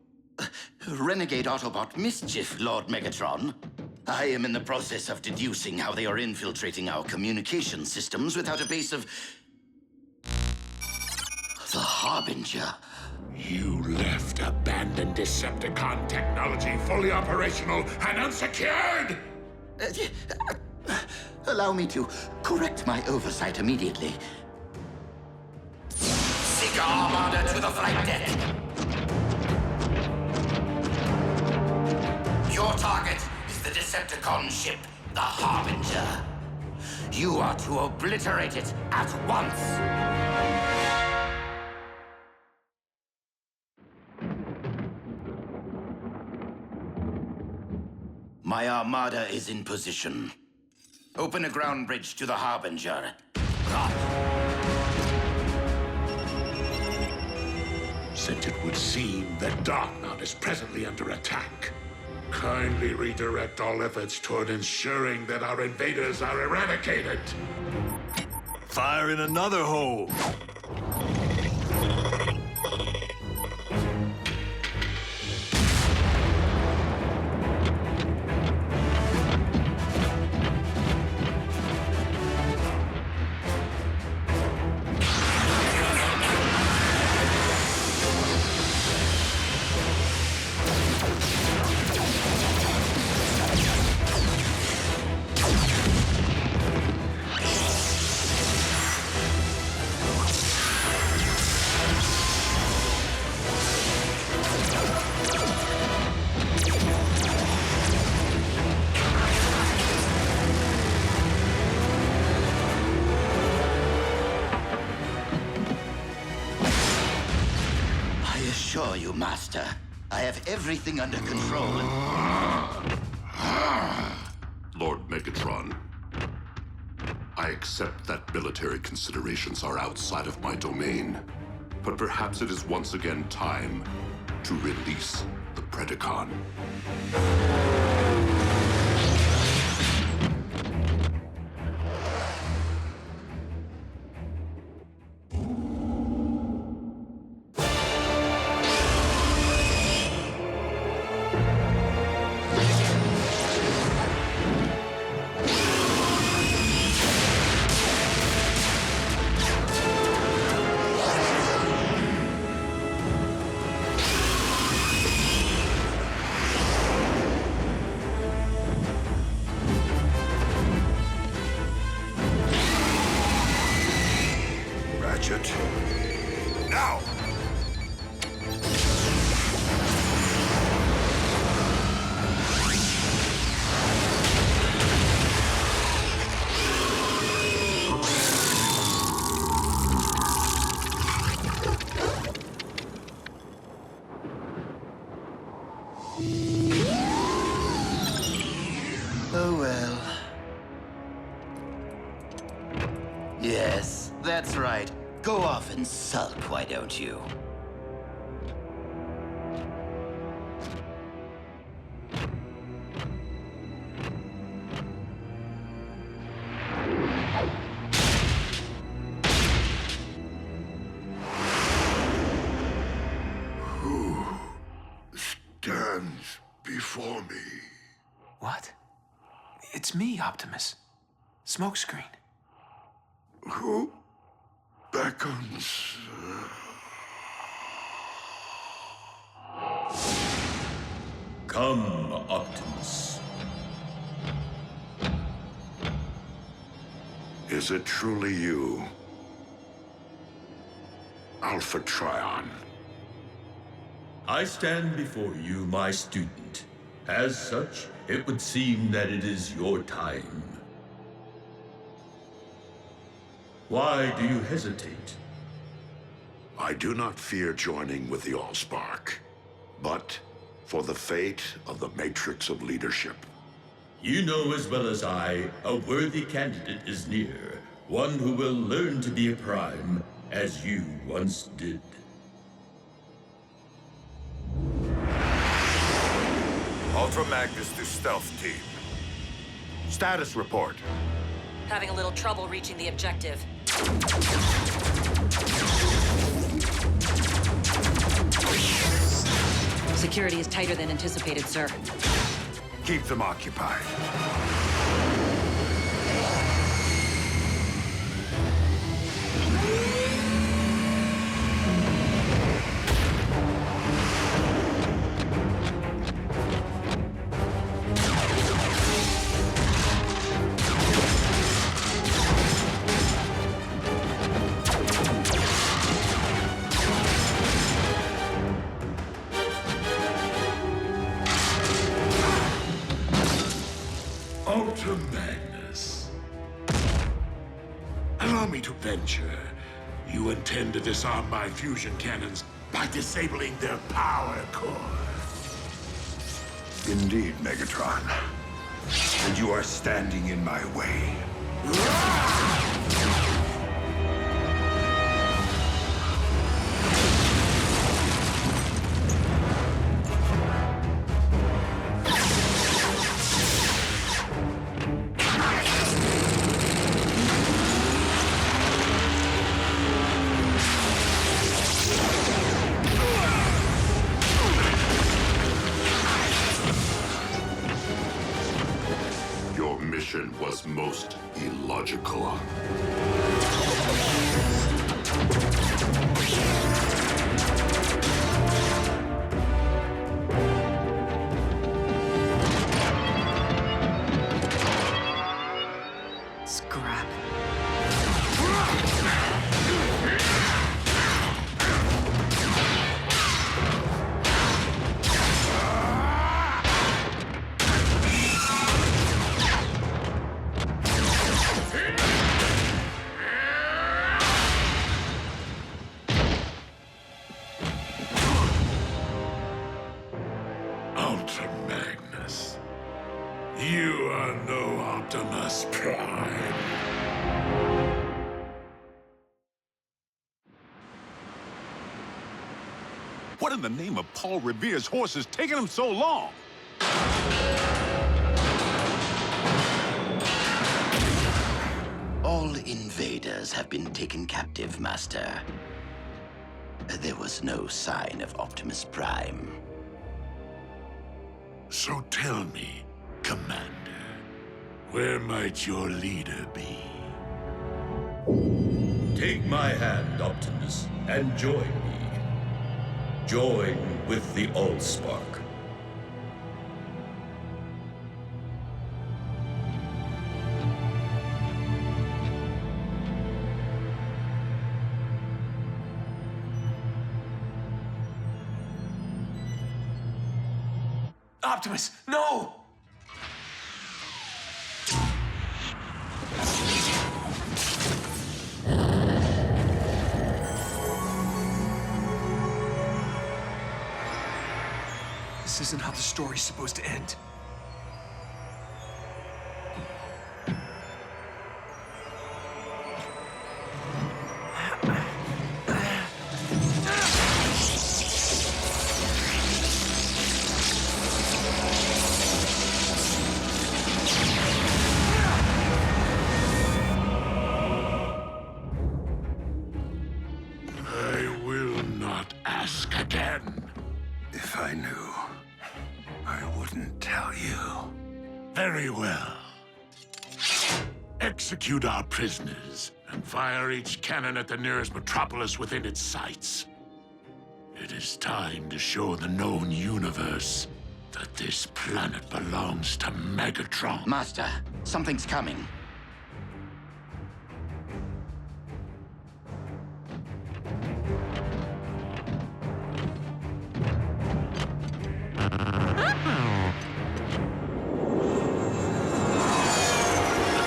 Renegade Autobot mischief, Lord Megatron. I am in the process of deducing how they are infiltrating our communication systems without a base of... the Harbinger. You left abandoned Decepticon technology fully operational and unsecured! Allow me to correct my oversight immediately. Seek Armada to the flight deck. Your target is the Decepticon ship, the Harbinger. You are to obliterate it at once. My Armada is in position. Open a ground bridge to the Harbinger. Since it would seem that Darkmount is presently under attack, kindly redirect all efforts toward ensuring that our invaders are eradicated. Fire in another hole. assure you, Master, I have everything under control. Lord Megatron, I accept that military considerations are outside of my domain, but perhaps it is once again time to release the Predacon. Ratchet. Now! Oh well. Yes, that's right. Go off and sulk, why don't you? Who stands before me? What? It's me, Optimus. Smokescreen. Who beckons? Come, Optimus. Is it truly you? Alpha Trion. I stand before you, my student. As such, it would seem that it is your time. Why do you hesitate? I do not fear joining with the Allspark, but for the fate of the Matrix of Leadership. You know as well as I, a worthy candidate is near. One who will learn to be a Prime, as you once did. Ultra Magnus to Stealth Team. Status report. Having a little trouble reaching the objective. Security is tighter than anticipated, sir. Keep them occupied. Ultra Magnus. Allow me to venture. You intend to disarm my fusion cannons by disabling their power core. Indeed, Megatron. And you are standing in my way. Your mission was most illogical. Scrap. Ultra Magnus. You are no Optimus Prime. What in the name of Paul Revere's horse is taking him so long? All invaders have been taken captive, Master. There was no sign of Optimus Prime. So tell me, Commander, where might your leader be? Take my hand, Optimus, and join me. Join with the Allspark. Optimus, no! This isn't how the story's supposed to end. I will not ask again. If I knew, I wouldn't tell you. Very well. Execute our prisoners and fire each cannon at the nearest metropolis within its sights. It is time to show the known universe that this planet belongs to Megatron. Master, something's coming.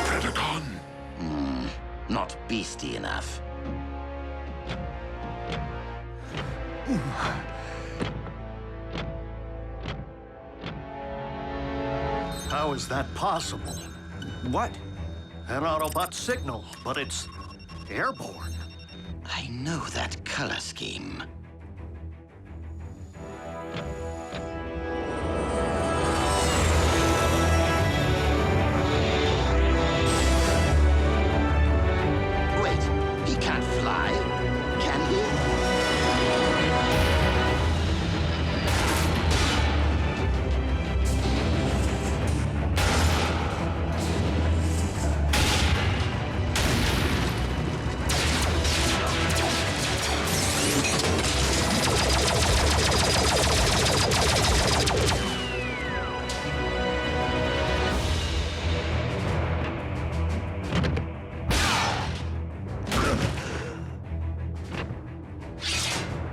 Predacon? Not beastie enough. How is that possible? What? An Autobot signal, but it's airborne. I know that color scheme. Wait, he can't fly, can he?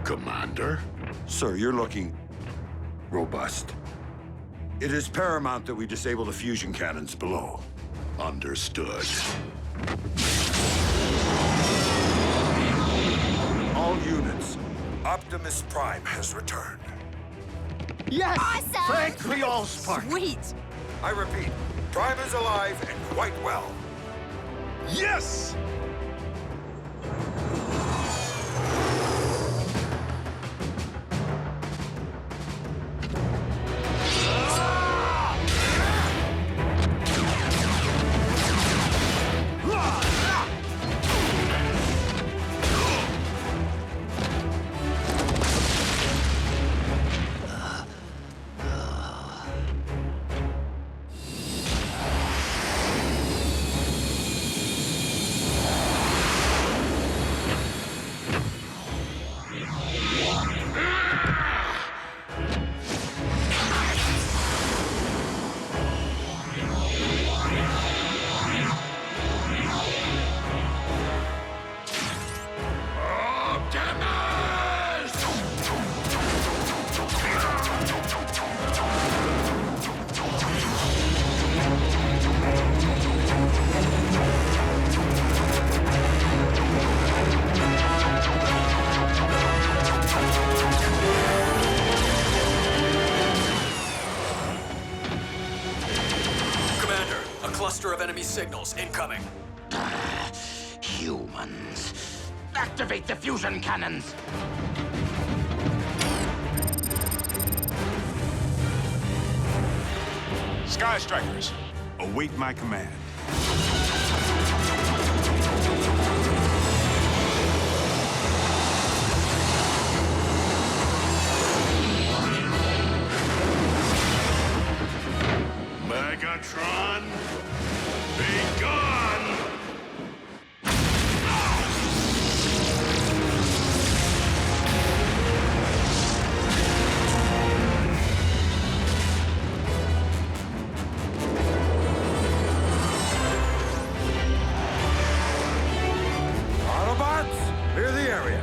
Commander? Sir, you're looking robust. It is paramount that we disable the fusion cannons below. Understood. All units, Optimus Prime has returned. Yes! Awesome! Thank the Allspark! Sweet! I repeat, Prime is alive and quite well. Yes! Cluster of enemy signals incoming. Humans. Activate the fusion cannons! Sky Strikers, await my command. Megatron, be gone! Autobots, clear the area.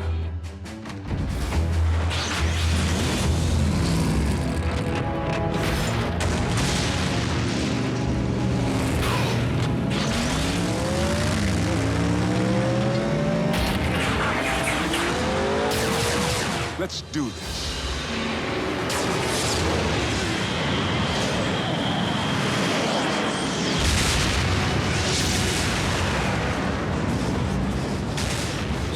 do this.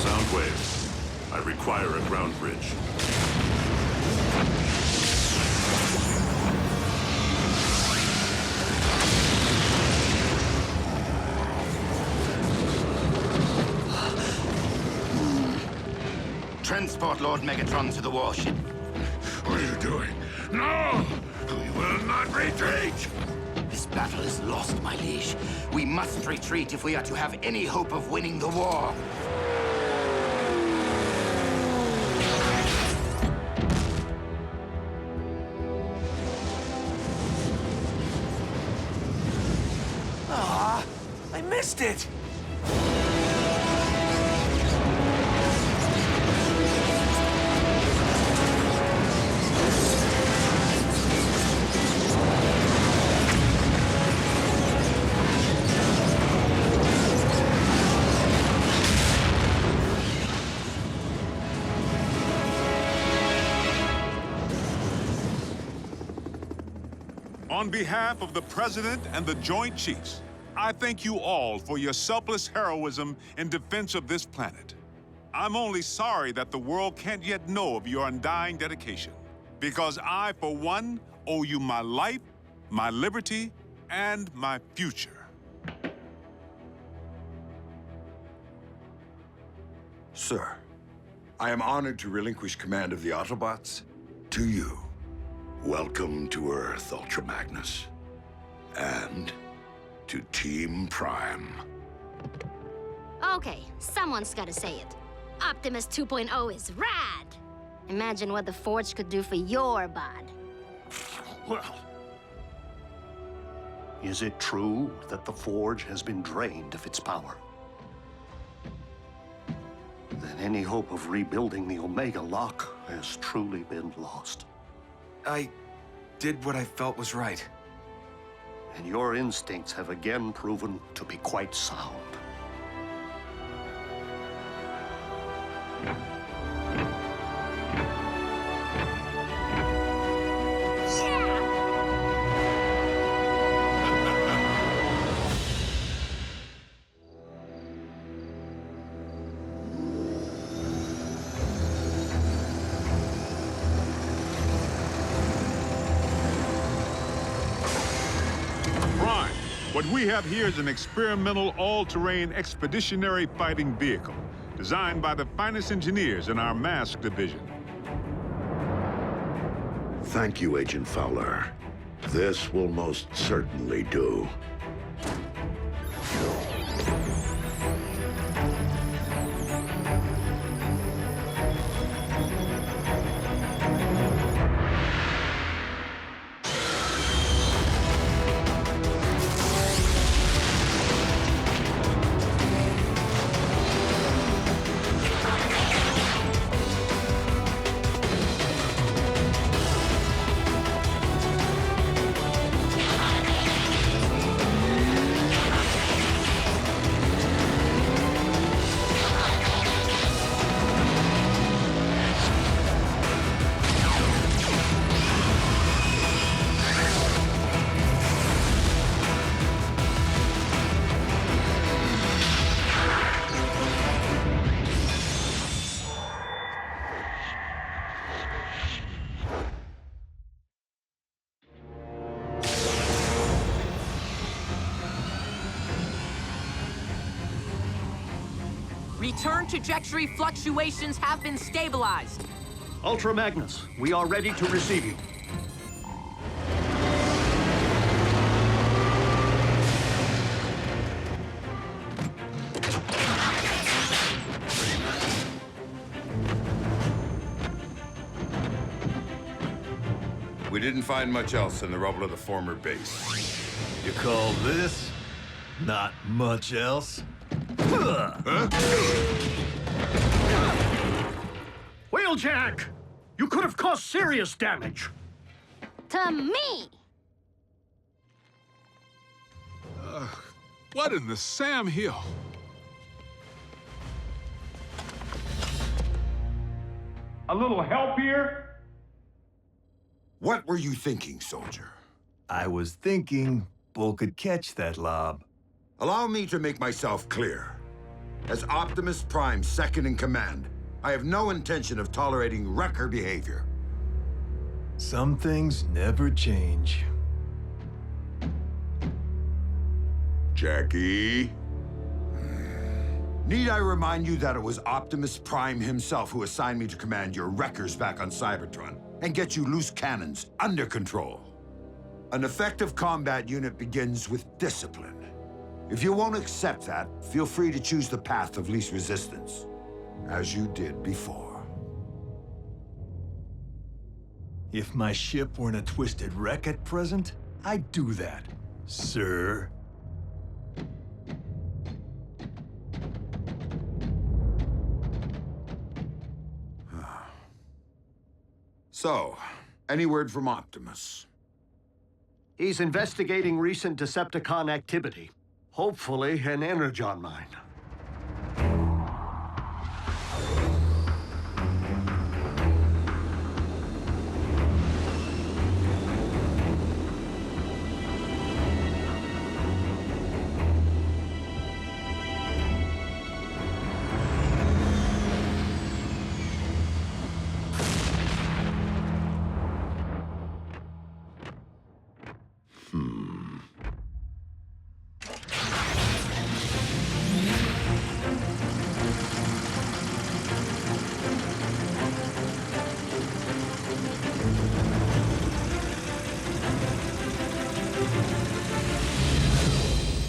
Soundwave. I require a ground bridge. Transport Lord Megatron to the warship. What are you doing? No! We will not retreat! This battle is lost, my liege. We must retreat if we are to have any hope of winning the war. Ah, I missed it! On behalf of the President and the Joint Chiefs, I thank you all for your selfless heroism in defense of this planet. I'm only sorry that the world can't yet know of your undying dedication, because I, for one, owe you my life, my liberty, and my future. Sir, I am honored to relinquish command of the Autobots to you. Welcome to Earth, Ultra Magnus. And to Team Prime. Okay, someone's gotta say it. Optimus 2.0 is rad! Imagine what the Forge could do for your bod. Well, is it true that the Forge has been drained of its power? Then any hope of rebuilding the Omega Lock has truly been lost. I did what I felt was right. And your instincts have again proven to be quite sound. What we have here is an experimental all-terrain expeditionary fighting vehicle designed by the finest engineers in our mask division. Thank you, Agent Fowler. This will most certainly do. Return trajectory fluctuations have been stabilized. Ultra Magnus, we are ready to receive you. We didn't find much else in the rubble of the former base. You call this not much else? Wheeljack! You could have caused serious damage. To me! What in the Sam Hill? A little help here? What were you thinking, soldier? I was thinking Bull could catch that lob. Allow me to make myself clear. As Optimus Prime's second in command, I have no intention of tolerating wrecker behavior. Some things never change. Jackie? Need I remind you that it was Optimus Prime himself who assigned me to command your wreckers back on Cybertron and get you loose cannons under control? An effective combat unit begins with discipline. If you won't accept that, feel free to choose the path of least resistance, as you did before. If my ship weren't a twisted wreck at present, I'd do that, sir. So, any word from Optimus? He's investigating recent Decepticon activity. Hopefully, an energon mine.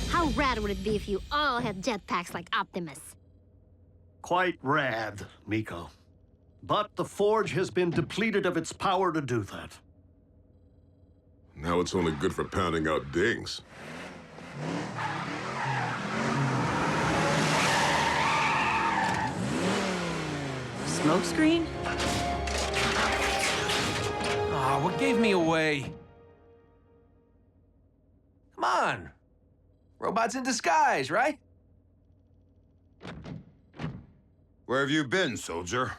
How rad would it be if you all had jetpacks like Optimus? Quite rad, Miko. But the Forge has been depleted of its power to do that. Now it's only good for pounding out dings. Smokescreen? Aw, what gave me away? Come on. Robots in disguise, right? Where have you been, soldier?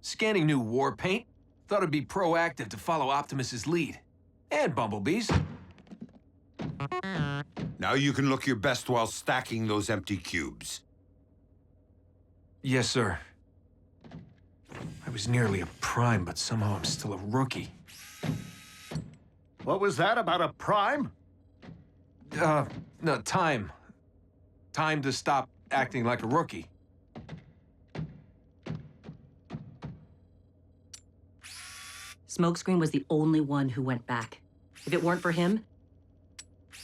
Scanning new war paint. Thought it'd be proactive to follow Optimus's lead. And Bumblebee's. Now you can look your best while stacking those empty cubes. Yes, sir. I was nearly a prime, but somehow I'm still a rookie. What was that about a prime? No, time. Time to stop acting like a rookie. Smokescreen was the only one who went back. If it weren't for him,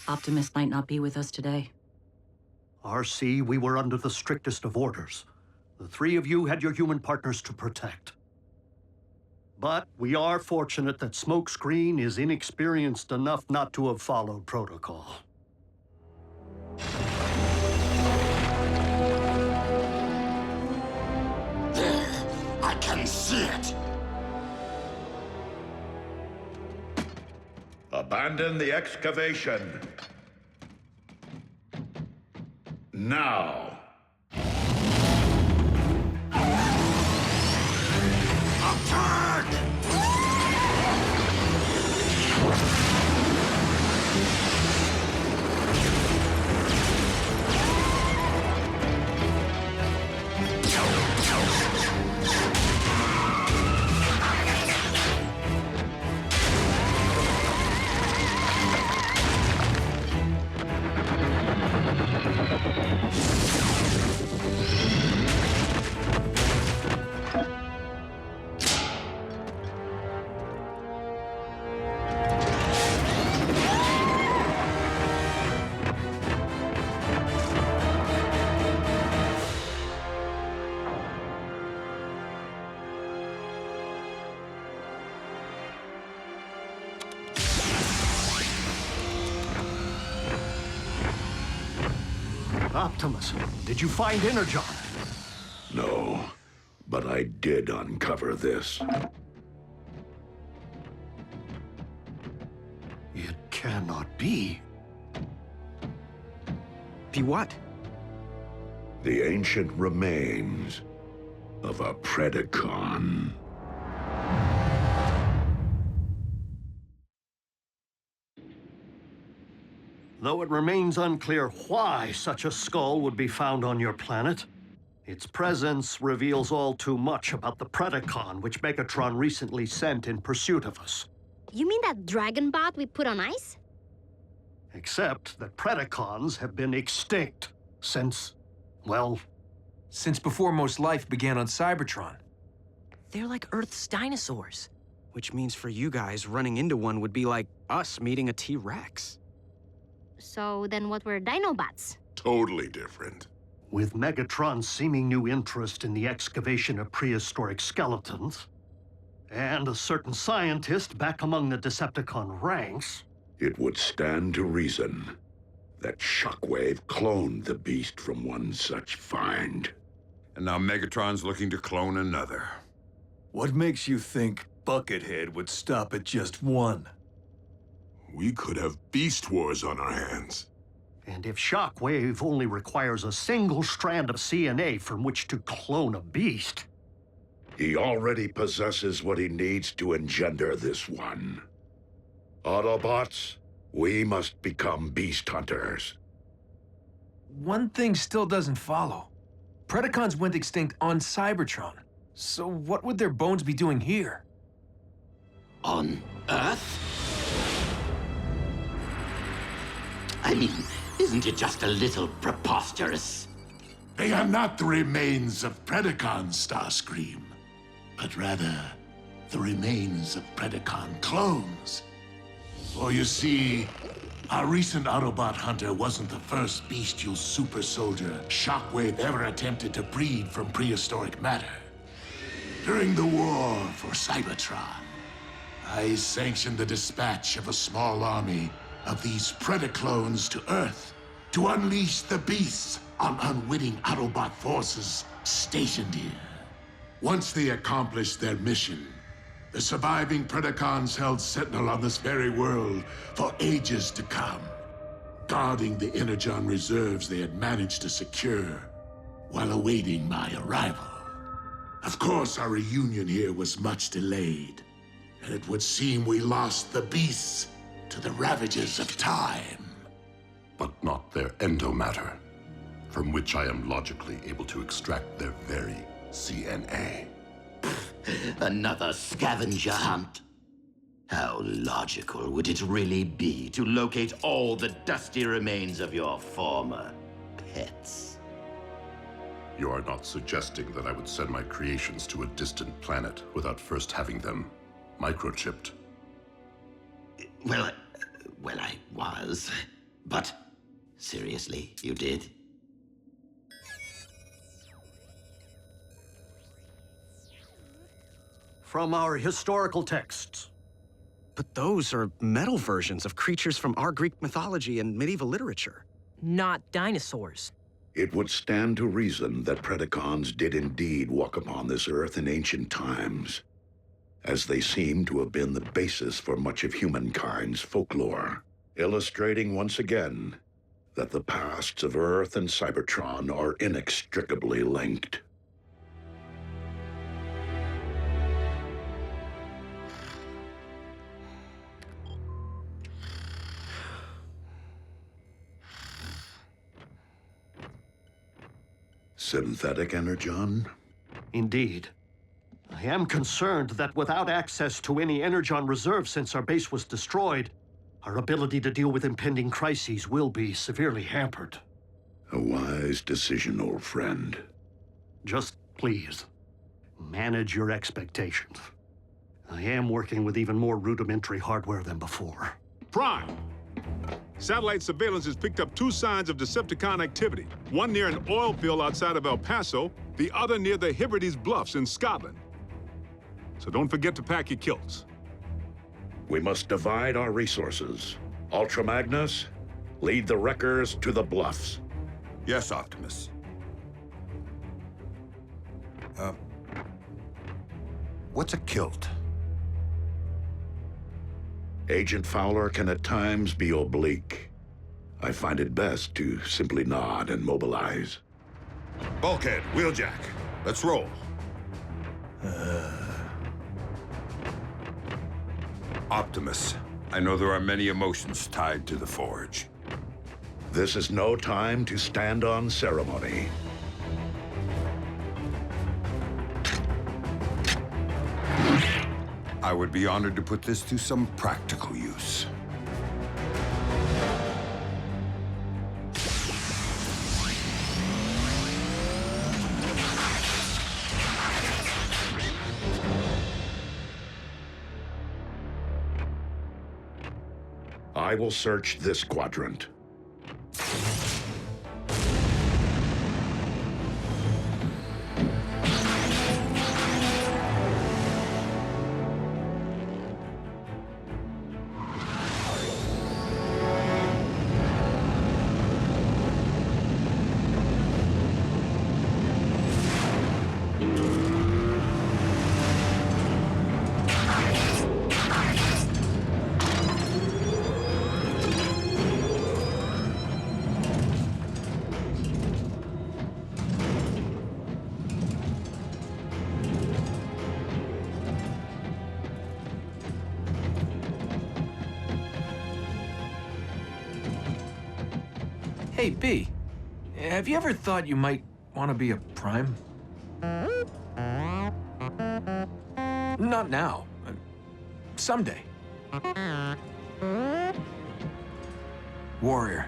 Optimus might not be with us today. RC, we were under the strictest of orders. The three of you had your human partners to protect. But we are fortunate that Smokescreen is inexperienced enough not to have followed protocol. There, I can see it. Abandon the excavation. Now. Attack! Optimus, did you find Energon? No, but I did uncover this. It cannot be. Be what? The ancient remains of a Predacon. Though it remains unclear why such a skull would be found on your planet, its presence reveals all too much about the Predacon, which Megatron recently sent in pursuit of us. You mean that dragon bot we put on ice? Except that Predacons have been extinct since, well... Since before most life began on Cybertron. They're like Earth's dinosaurs. Which means for you guys, running into one would be like us meeting a T-Rex. So then what were Dinobots? Totally different. With Megatron's seeming new interest in the excavation of prehistoric skeletons, and a certain scientist back among the Decepticon ranks... It would stand to reason that Shockwave cloned the beast from one such find. And now Megatron's looking to clone another. What makes you think Buckethead would stop at just one? We could have beast wars on our hands. And if Shockwave only requires a single strand of CNA from which to clone a beast... He already possesses what he needs to engender this one. Autobots, we must become beast hunters. One thing still doesn't follow. Predacons went extinct on Cybertron. So what would their bones be doing here? On Earth? I mean, isn't it just a little preposterous? They are not the remains of Predacon, Starscream, but rather the remains of Predacon clones. For you see, our recent Autobot hunter wasn't the first bestial super soldier Shockwave ever attempted to breed from prehistoric matter. During the war for Cybertron, I sanctioned the dispatch of a small army of these Predaclones to Earth to unleash the beasts on unwitting Autobot forces stationed here. Once they accomplished their mission, the surviving Predacons held sentinel on this very world for ages to come, guarding the energon reserves they had managed to secure while awaiting my arrival. Of course, our reunion here was much delayed, and it would seem we lost the beasts to the ravages of time. But not their endomatter, from which I am logically able to extract their very CNA. Another scavenger hunt? How logical would it really be to locate all the dusty remains of your former pets? You are not suggesting that I would send my creations to a distant planet without first having them microchipped? Well, I was. But seriously, you did? From our historical texts. But those are metal versions of creatures from our Greek mythology and medieval literature. Not dinosaurs. It would stand to reason that Predacons did indeed walk upon this earth in ancient times, as they seem to have been the basis for much of humankind's folklore, illustrating once again that the pasts of Earth and Cybertron are inextricably linked. Synthetic energon? Indeed. I am concerned that without access to any energon reserve since our base was destroyed, our ability to deal with impending crises will be severely hampered. A wise decision, old friend. Just please, manage your expectations. I am working with even more rudimentary hardware than before. Prime! Satellite surveillance has picked up 2 signs of Decepticon activity. One near an oil field outside of El Paso, the other near the Hebrides Bluffs in Scotland. So don't forget to pack your kilts. We must divide our resources. Ultra Magnus, lead the wreckers to the bluffs. Yes, Optimus. What's a kilt? Agent Fowler can at times be oblique. I find it best to simply nod and mobilize. Bulkhead, Wheeljack, let's roll. Optimus, I know there are many emotions tied to the Forge. This is no time to stand on ceremony. I would be honored to put this to some practical use. I will search this quadrant. Hey, B, have you ever thought you might want to be a Prime? Not now. Someday. Warrior.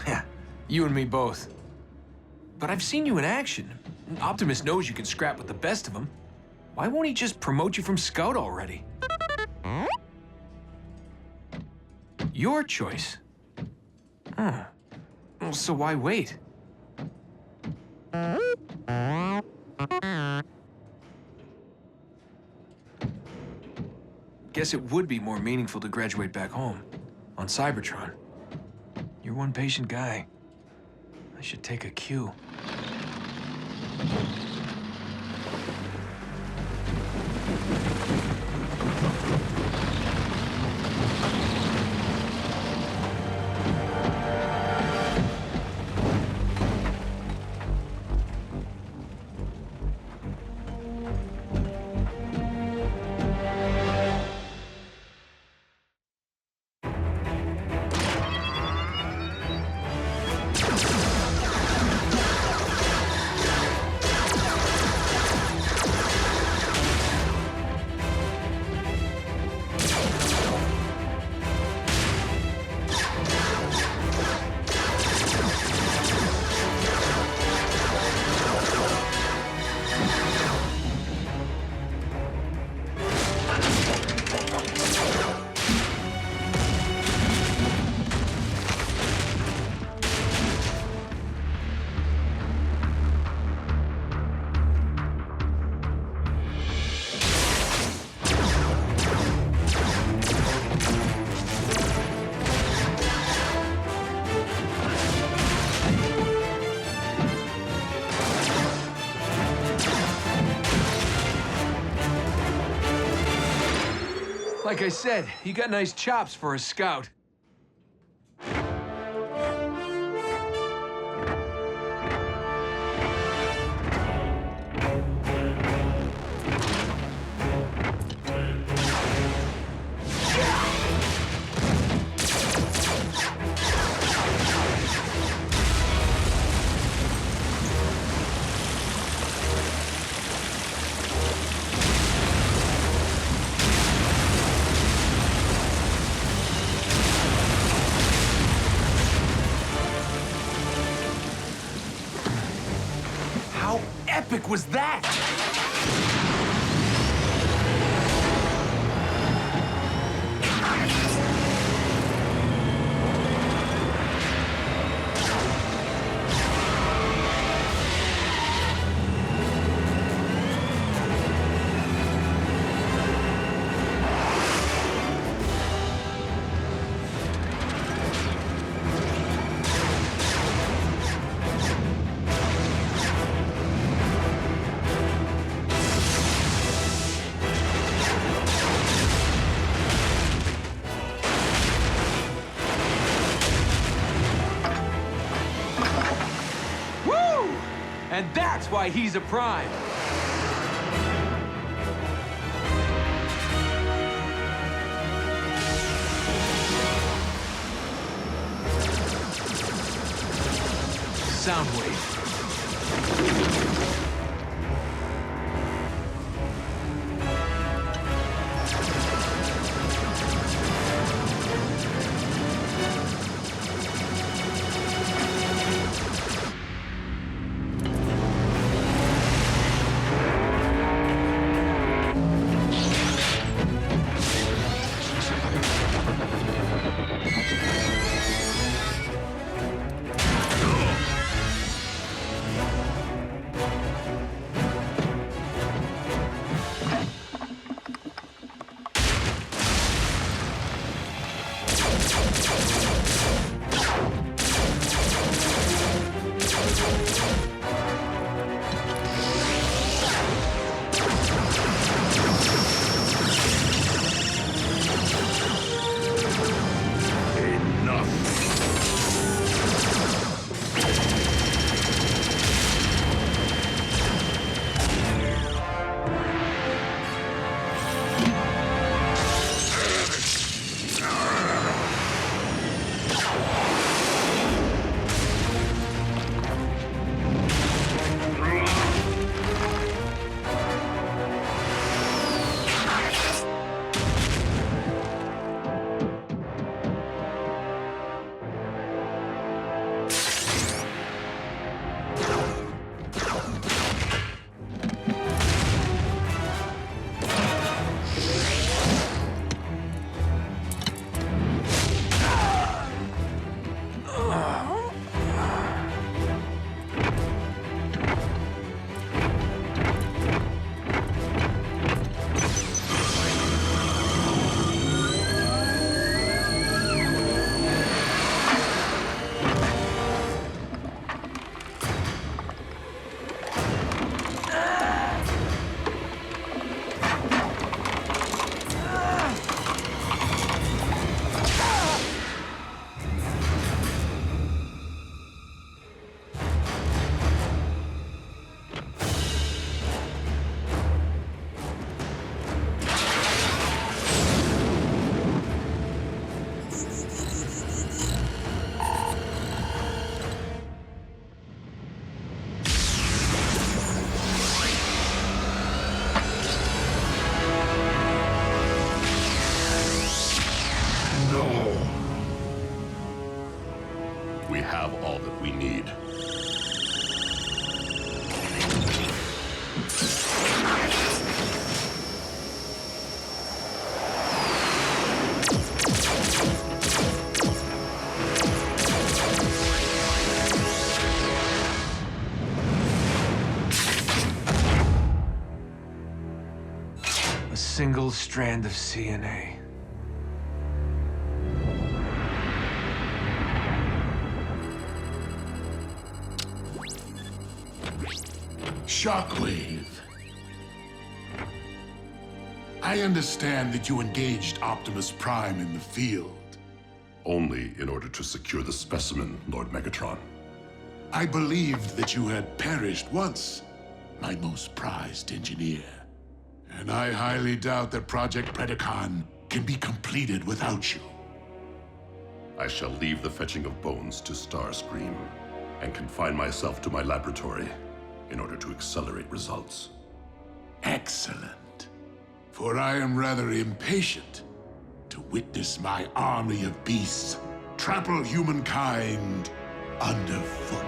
Yeah, you and me both. But I've seen you in action. Optimus knows you can scrap with the best of them. Why won't he just promote you from Scout already? Your choice. Huh. Well, so why wait? Guess it would be more meaningful to graduate back home, on Cybertron. You're one patient guy. I should take a cue. Like I said, you got nice chops for a Scout. How epic was that? And that's why he's a Prime. sound wave. We have all that we need. A single strand of CNA. Shockwave. I understand that you engaged Optimus Prime in the field. Only in order to secure the specimen, Lord Megatron. I believed that you had perished once, my most prized engineer. And I highly doubt that Project Predacon can be completed without you. I shall leave the fetching of bones to Starscream and confine myself to my laboratory in order to accelerate results. Excellent. For I am rather impatient to witness my army of beasts trample humankind underfoot.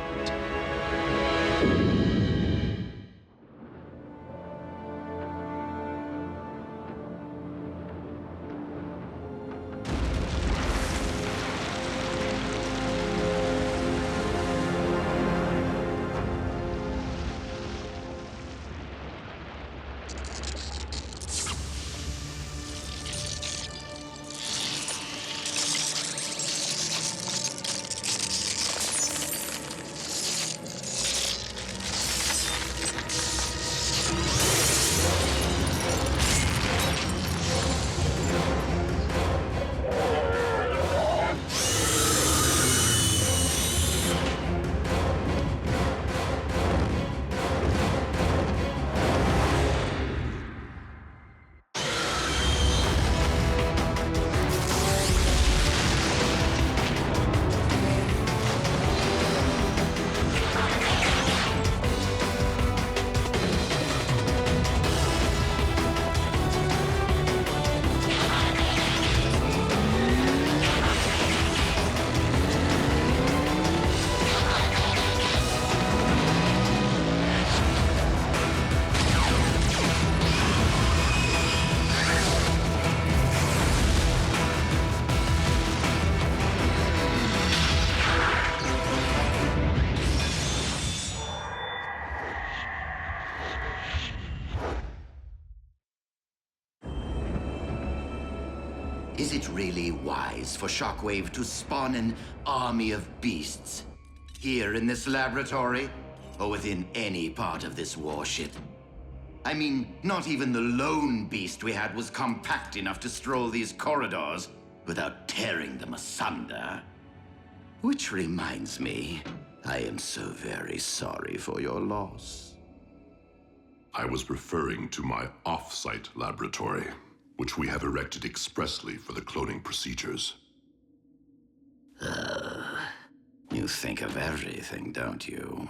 Is it really wise for Shockwave to spawn an army of beasts here in this laboratory, or within any part of this warship? I mean, not even the lone beast we had was compact enough to stroll these corridors without tearing them asunder. Which reminds me, I am so very sorry for your loss. I was referring to my off-site laboratory, which we have erected expressly for the cloning procedures. You think of everything, don't you?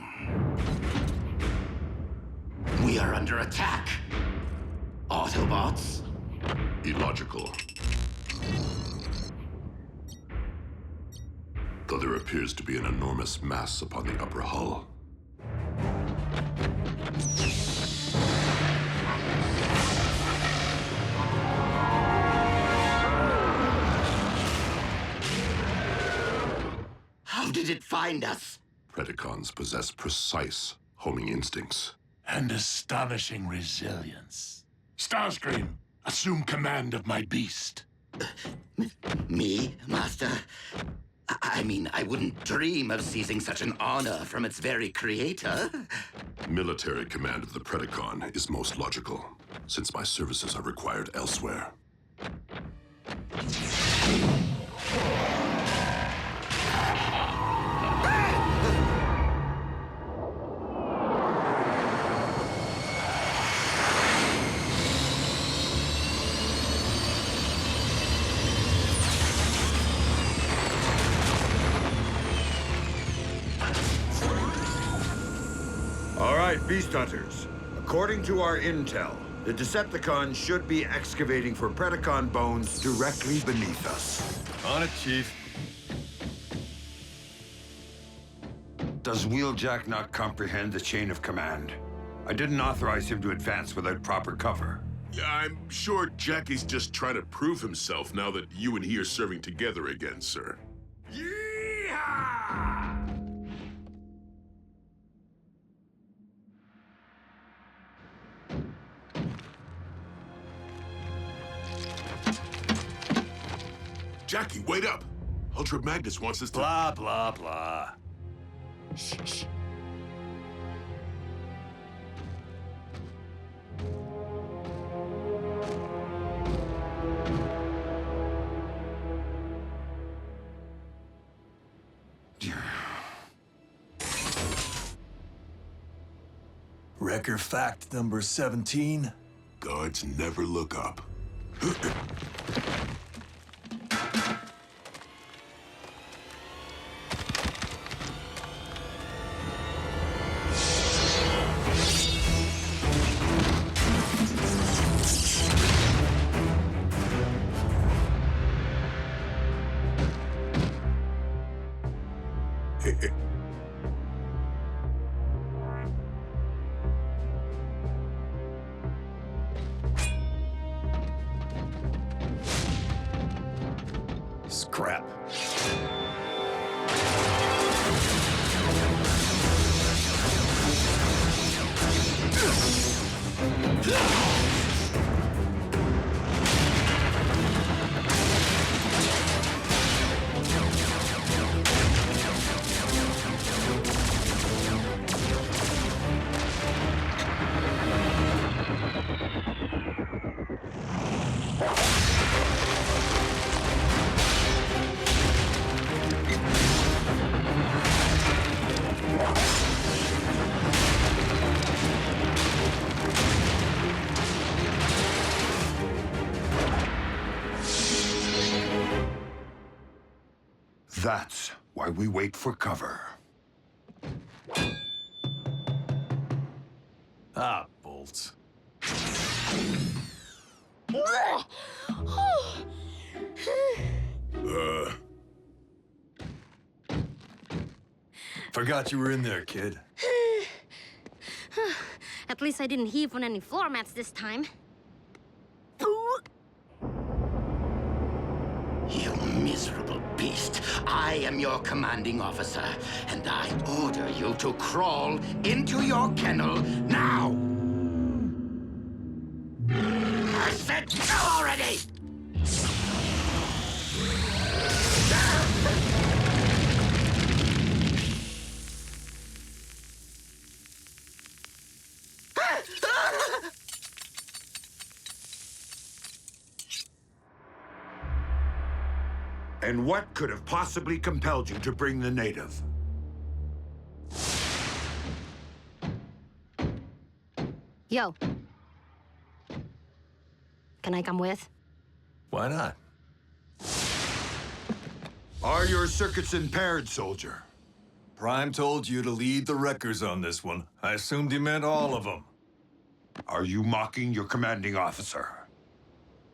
We are under attack! Autobots? Illogical. Though there appears to be an enormous mass upon the upper hull. How did it find us? Predacons possess precise homing instincts. And astonishing resilience. Starscream, assume command of my beast. Me, Master? I mean, I wouldn't dream of seizing such an honor from its very creator. Military command of the Predacon is most logical, since my services are required elsewhere. All right, Beast Hunters. According to our intel, the Decepticons should be excavating for Predacon bones directly beneath us. On it, Chief. Does Wheeljack not comprehend the chain of command? I didn't authorize him to advance without proper cover. I'm sure Jackie's just trying to prove himself now that you and he are serving together again, sir. Jackie, wait up! Ultra Magnus wants us to— Blah, blah, blah. Shh. Wrecker fact number 17. Guards never look up. Scrap. That's why we wait for cover. Ah, bolts. Forgot you were in there, kid. At least I didn't heave on any floor mats this time. You miserable beast. I am your commanding officer, and I order you to crawl into your kennel now! I said go already! And what could have possibly compelled you to bring the native? Yo. Can I come with? Why not? Are your circuits impaired, soldier? Prime told you to lead the wreckers on this one. I assumed he meant all of them. Are you mocking your commanding officer?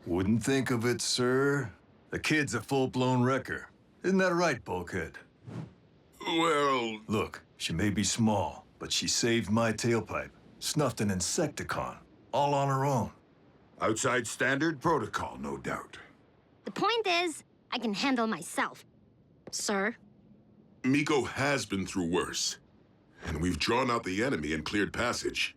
Wouldn't think of it, sir. The kid's a full-blown wrecker. Isn't that right, Bulkhead? Well... Look, she may be small, but she saved my tailpipe. Snuffed an Insecticon, all on her own. Outside standard protocol, no doubt. The point is, I can handle myself. Sir? Miko has been through worse. And we've drawn out the enemy and cleared passage.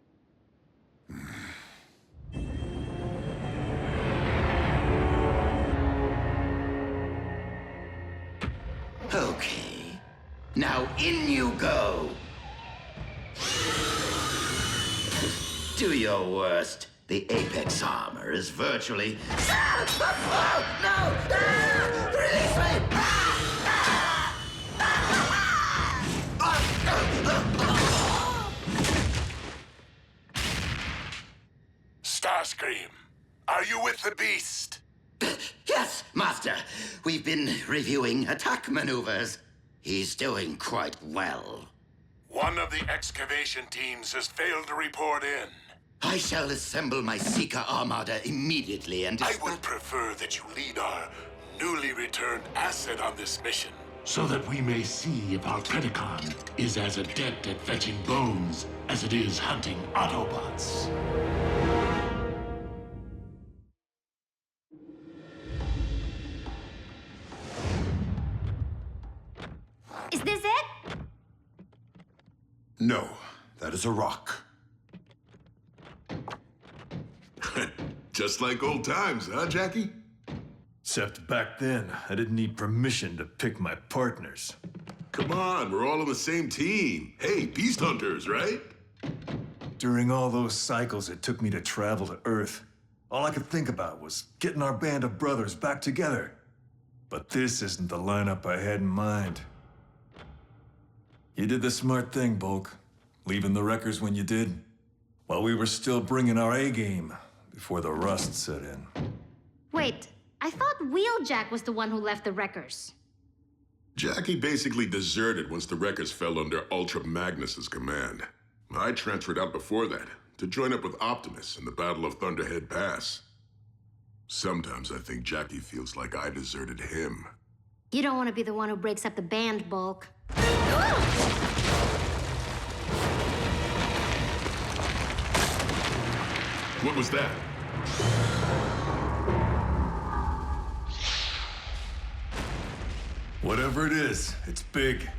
Okay. Now in you go! Do your worst. The Apex armor is virtually... No! Release me! Starscream, are you with the beast? Yes, Master. We've been reviewing attack maneuvers. He's doing quite well. One of the excavation teams has failed to report in. I shall assemble my Seeker Armada immediately and... I would prefer that you lead our newly returned asset on this mission, so that we may see if our Predacon is as adept at fetching bones as it is hunting Autobots. Is this it? No, that is a rock. Just like old times, huh, Jackie? Except back then, I didn't need permission to pick my partners. Come on, we're all on the same team. Hey, beast hunters, right? During all those cycles it took me to travel to Earth, all I could think about was getting our band of brothers back together. But this isn't the lineup I had in mind. You did the smart thing, Bulk, leaving the wreckers when you did, while we were still bringing our A-game before the rust set in. Wait, I thought Wheeljack was the one who left the wreckers. Jackie basically deserted once the wreckers fell under Ultra Magnus's command. I transferred out before that, to join up with Optimus in the Battle of Thunderhead Pass. Sometimes I think Jackie feels like I deserted him. You don't want to be the one who breaks up the band, Bulk. What was that? Whatever it is, it's big.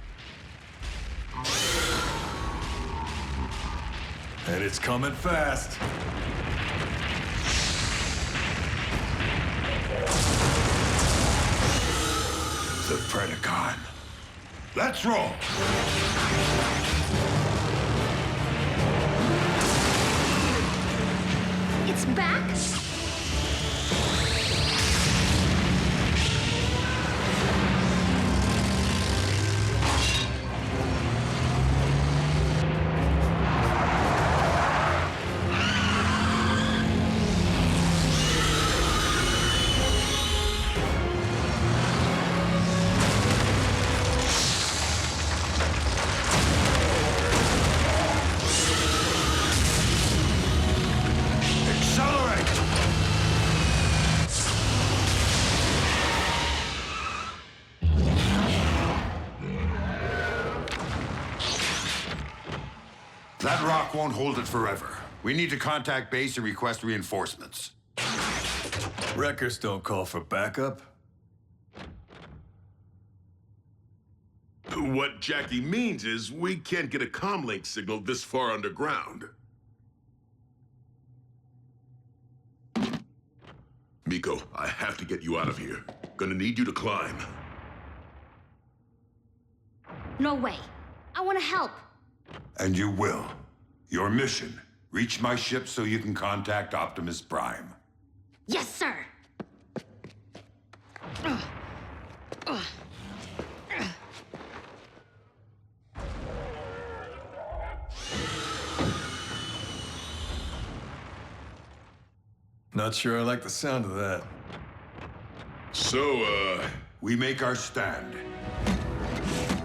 And it's coming fast. The Predacon. Let's roll! It's back? That rock won't hold it forever. We need to contact base and request reinforcements. Wreckers don't call for backup. What Jackie means is we can't get a comlink signal this far underground. Miko, I have to get you out of here. Gonna need you to climb. No way. I want to help. And you will. Your mission, reach my ship so you can contact Optimus Prime. Yes, sir. Not sure I like the sound of that. So, we make our stand.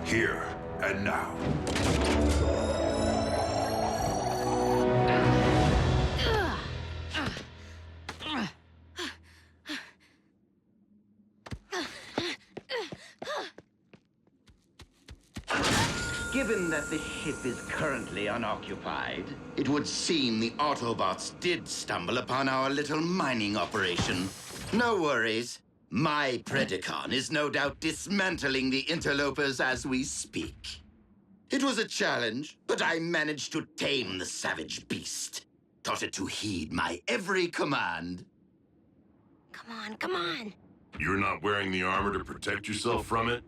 Here and now. Given that the ship is currently unoccupied, it would seem the Autobots did stumble upon our little mining operation. No worries. My Predacon is no doubt dismantling the interlopers as we speak. It was a challenge, but I managed to tame the savage beast. Taught it to heed my every command. Come on, come on. You're not wearing the armor to protect yourself from it?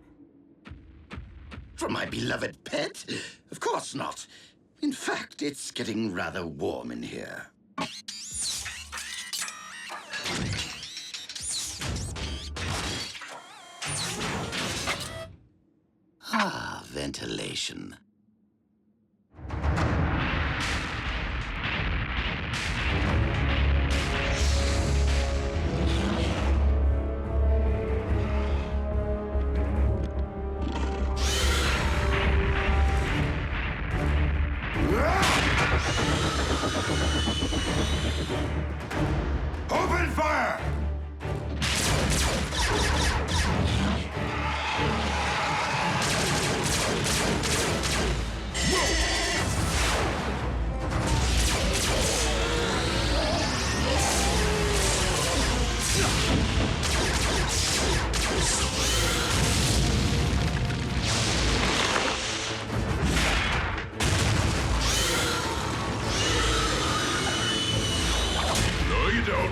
From my beloved pet? Of course not. In fact, it's getting rather warm in here. Ah, ventilation. Open fire! No, you don't.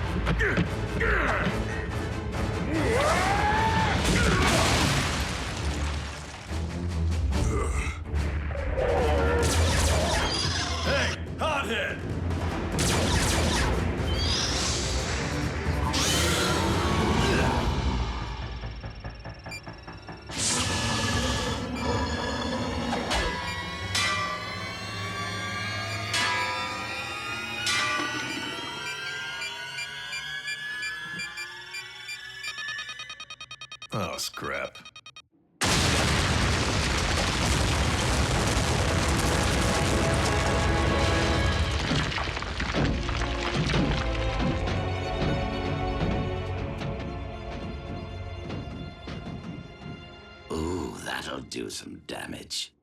Hey, hothead! Oh, scrap. Ooh, that'll do some damage.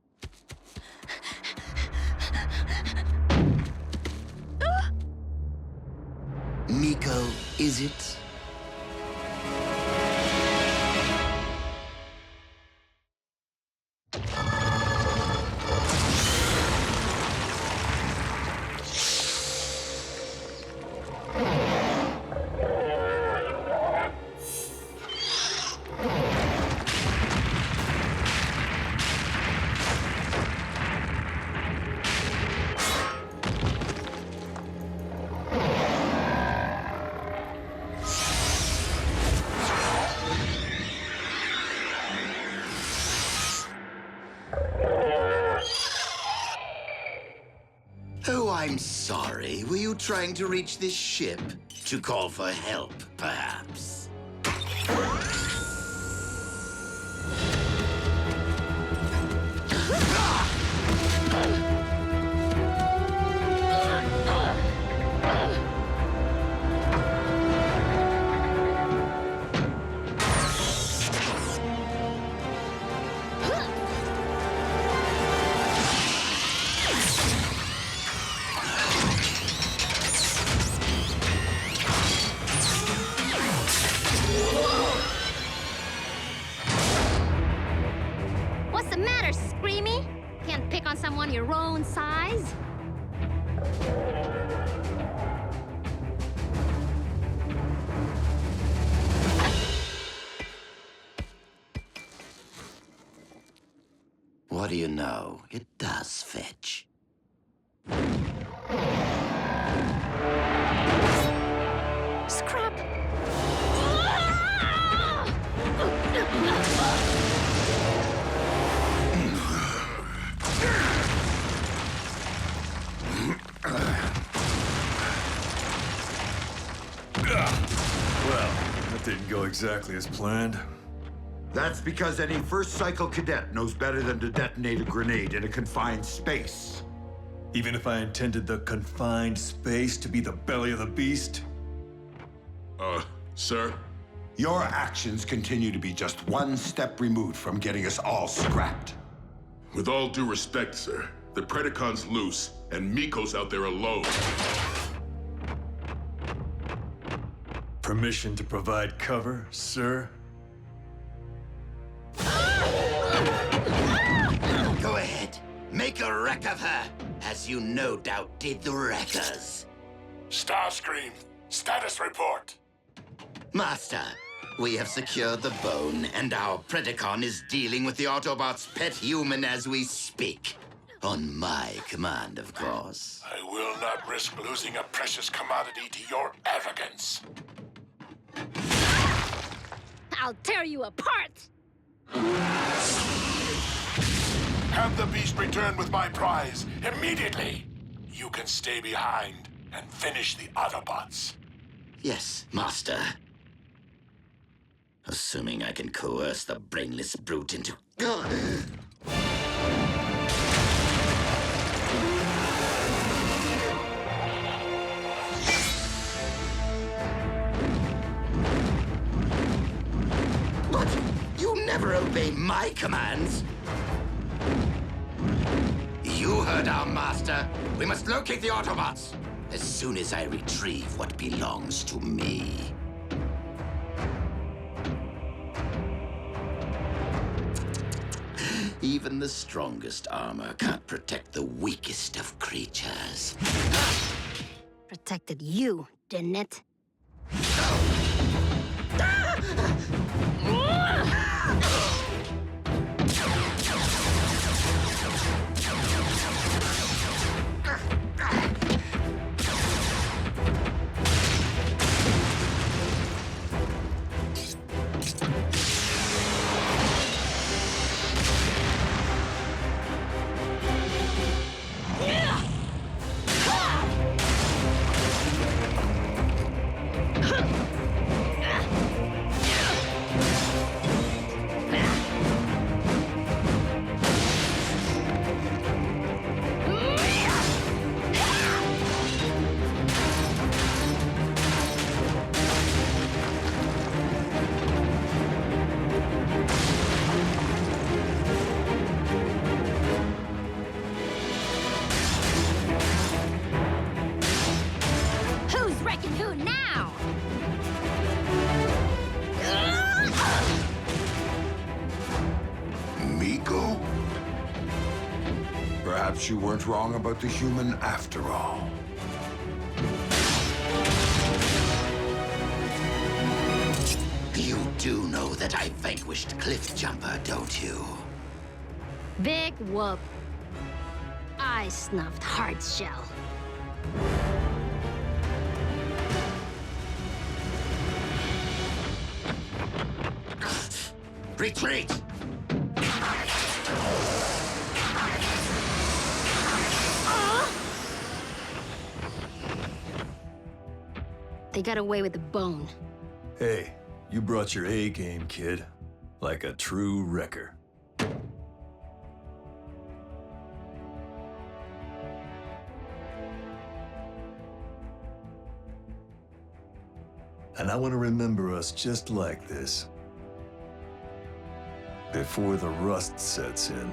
Miko, is it? Oh, I'm sorry. Were you trying to reach this ship? To call for help, perhaps? What's the matter, Screamy? Can't pick on someone your own size? What do you know? It does fetch. Scrap! go exactly as planned? That's because any first cycle cadet knows better than to detonate a grenade in a confined space. Even if I intended the confined space to be the belly of the beast? Sir? Your actions continue to be just one step removed from getting us all scrapped. With all due respect, sir, the Predacon's loose, and Miko's out there alone. Permission to provide cover, sir? Go ahead. Make a wreck of her, as you no doubt did the Wreckers. Starscream, status report. Master, we have secured the bone, and our Predacon is dealing with the Autobots' pet human as we speak. On my command, of course. I will not risk losing a precious commodity to your arrogance. I'll tear you apart! Have the beast return with my prize immediately. You can stay behind and finish the Autobots. Yes, Master. Assuming I can coerce the brainless brute into... But you never obey my commands. You heard our master. We must locate the Autobots as soon as I retrieve what belongs to me. Even the strongest armor can't protect the weakest of creatures. Protected you, didn't it? Perhaps you weren't wrong about the human after all. You do know that I vanquished Cliffjumper, don't you? Big whoop. I snuffed Hardshell. Retreat! They got away with the bone. Hey, you brought your A game, kid. Like a true wrecker. And I want to remember us just like this. Before the rust sets in.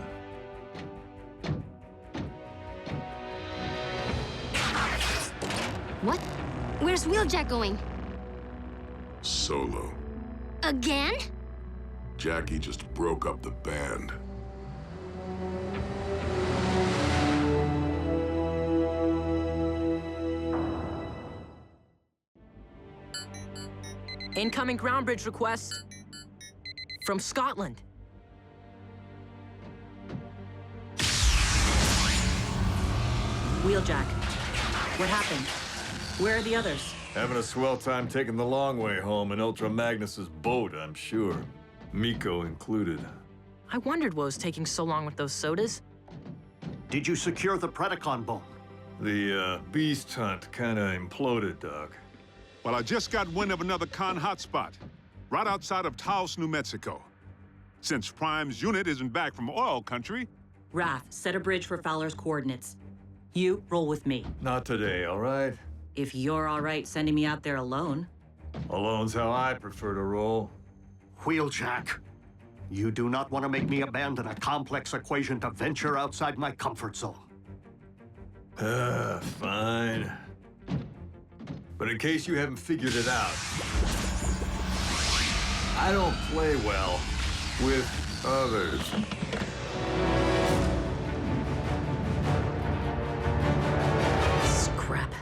What? Where's Wheeljack going? Solo. Again? Jackie just broke up the band. Incoming ground bridge request from Scotland. Wheeljack, what happened? Where are the others? Having a swell time taking the long way home in Ultra Magnus's boat, I'm sure. Miko included. I wondered what was taking so long with those sodas. Did you secure the Predacon bone? The beast hunt kinda imploded, Doc. Well, I just got wind of another con hotspot. right outside of Taos, New Mexico. Since Prime's unit isn't back from oil country... Raph, set a bridge for Fowler's coordinates. You roll with me. Not today, all right? If you're all right sending me out there alone. Alone's how I prefer to roll. Wheeljack, you do not want to make me abandon a complex equation to venture outside my comfort zone. Fine. But in case you haven't figured it out, I don't play well with others. Scrap.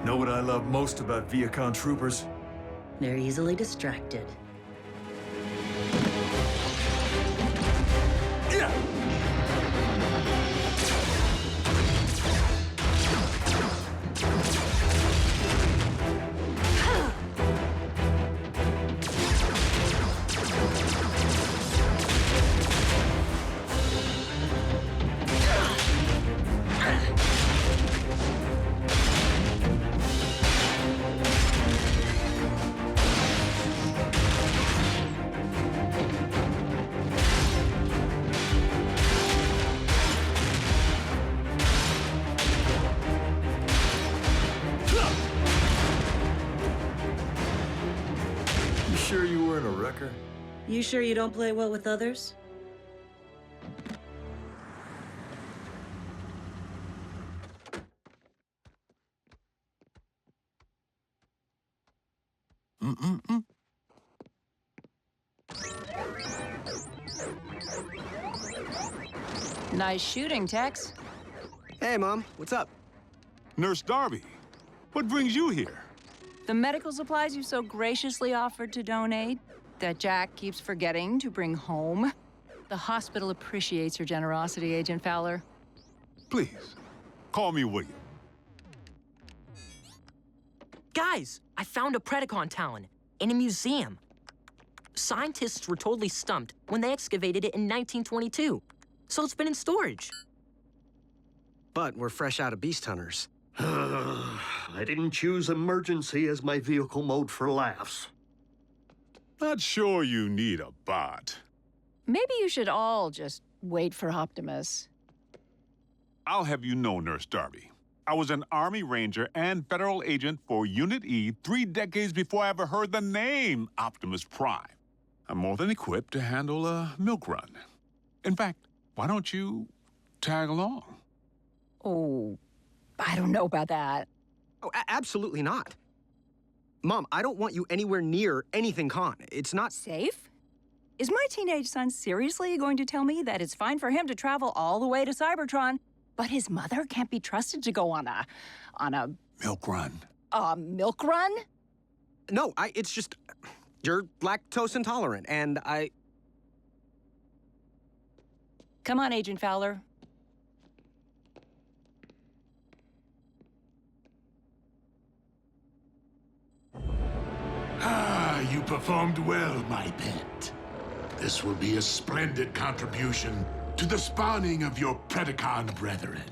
Know what I love most about Viacon troopers? They're easily distracted. Sure you weren't a wrecker? You sure you don't play well with others? Nice shooting, Tex. Hey, Mom. What's up? Nurse Darby, what brings you here? The medical supplies you so graciously offered to donate that Jack keeps forgetting to bring home. The hospital appreciates your generosity, Agent Fowler. Please, call me William. Guys, I found a Predacon talon in a museum. Scientists were totally stumped when they excavated it in 1922, so it's been in storage. But we're fresh out of beast hunters. I didn't choose emergency as my vehicle mode for laughs. Not sure you need a bot. Maybe you should all just wait for Optimus. I'll have you know, Nurse Darby, I was an Army Ranger and federal agent for Unit E 3 decades before I ever heard the name Optimus Prime. I'm more than equipped to handle a milk run. In fact, why don't you tag along? Oh, I don't know about that. Oh, absolutely not. Mom, I don't want you anywhere near anything con. It's not safe. Is my teenage son seriously going to tell me that it's fine for him to travel all the way to Cybertron, but his mother can't be trusted to go on a milk run? A milk run? No, it's just you're lactose intolerant, and I. Come on, Agent Fowler. You performed well, my pet. This will be a splendid contribution to the spawning of your Predacon brethren.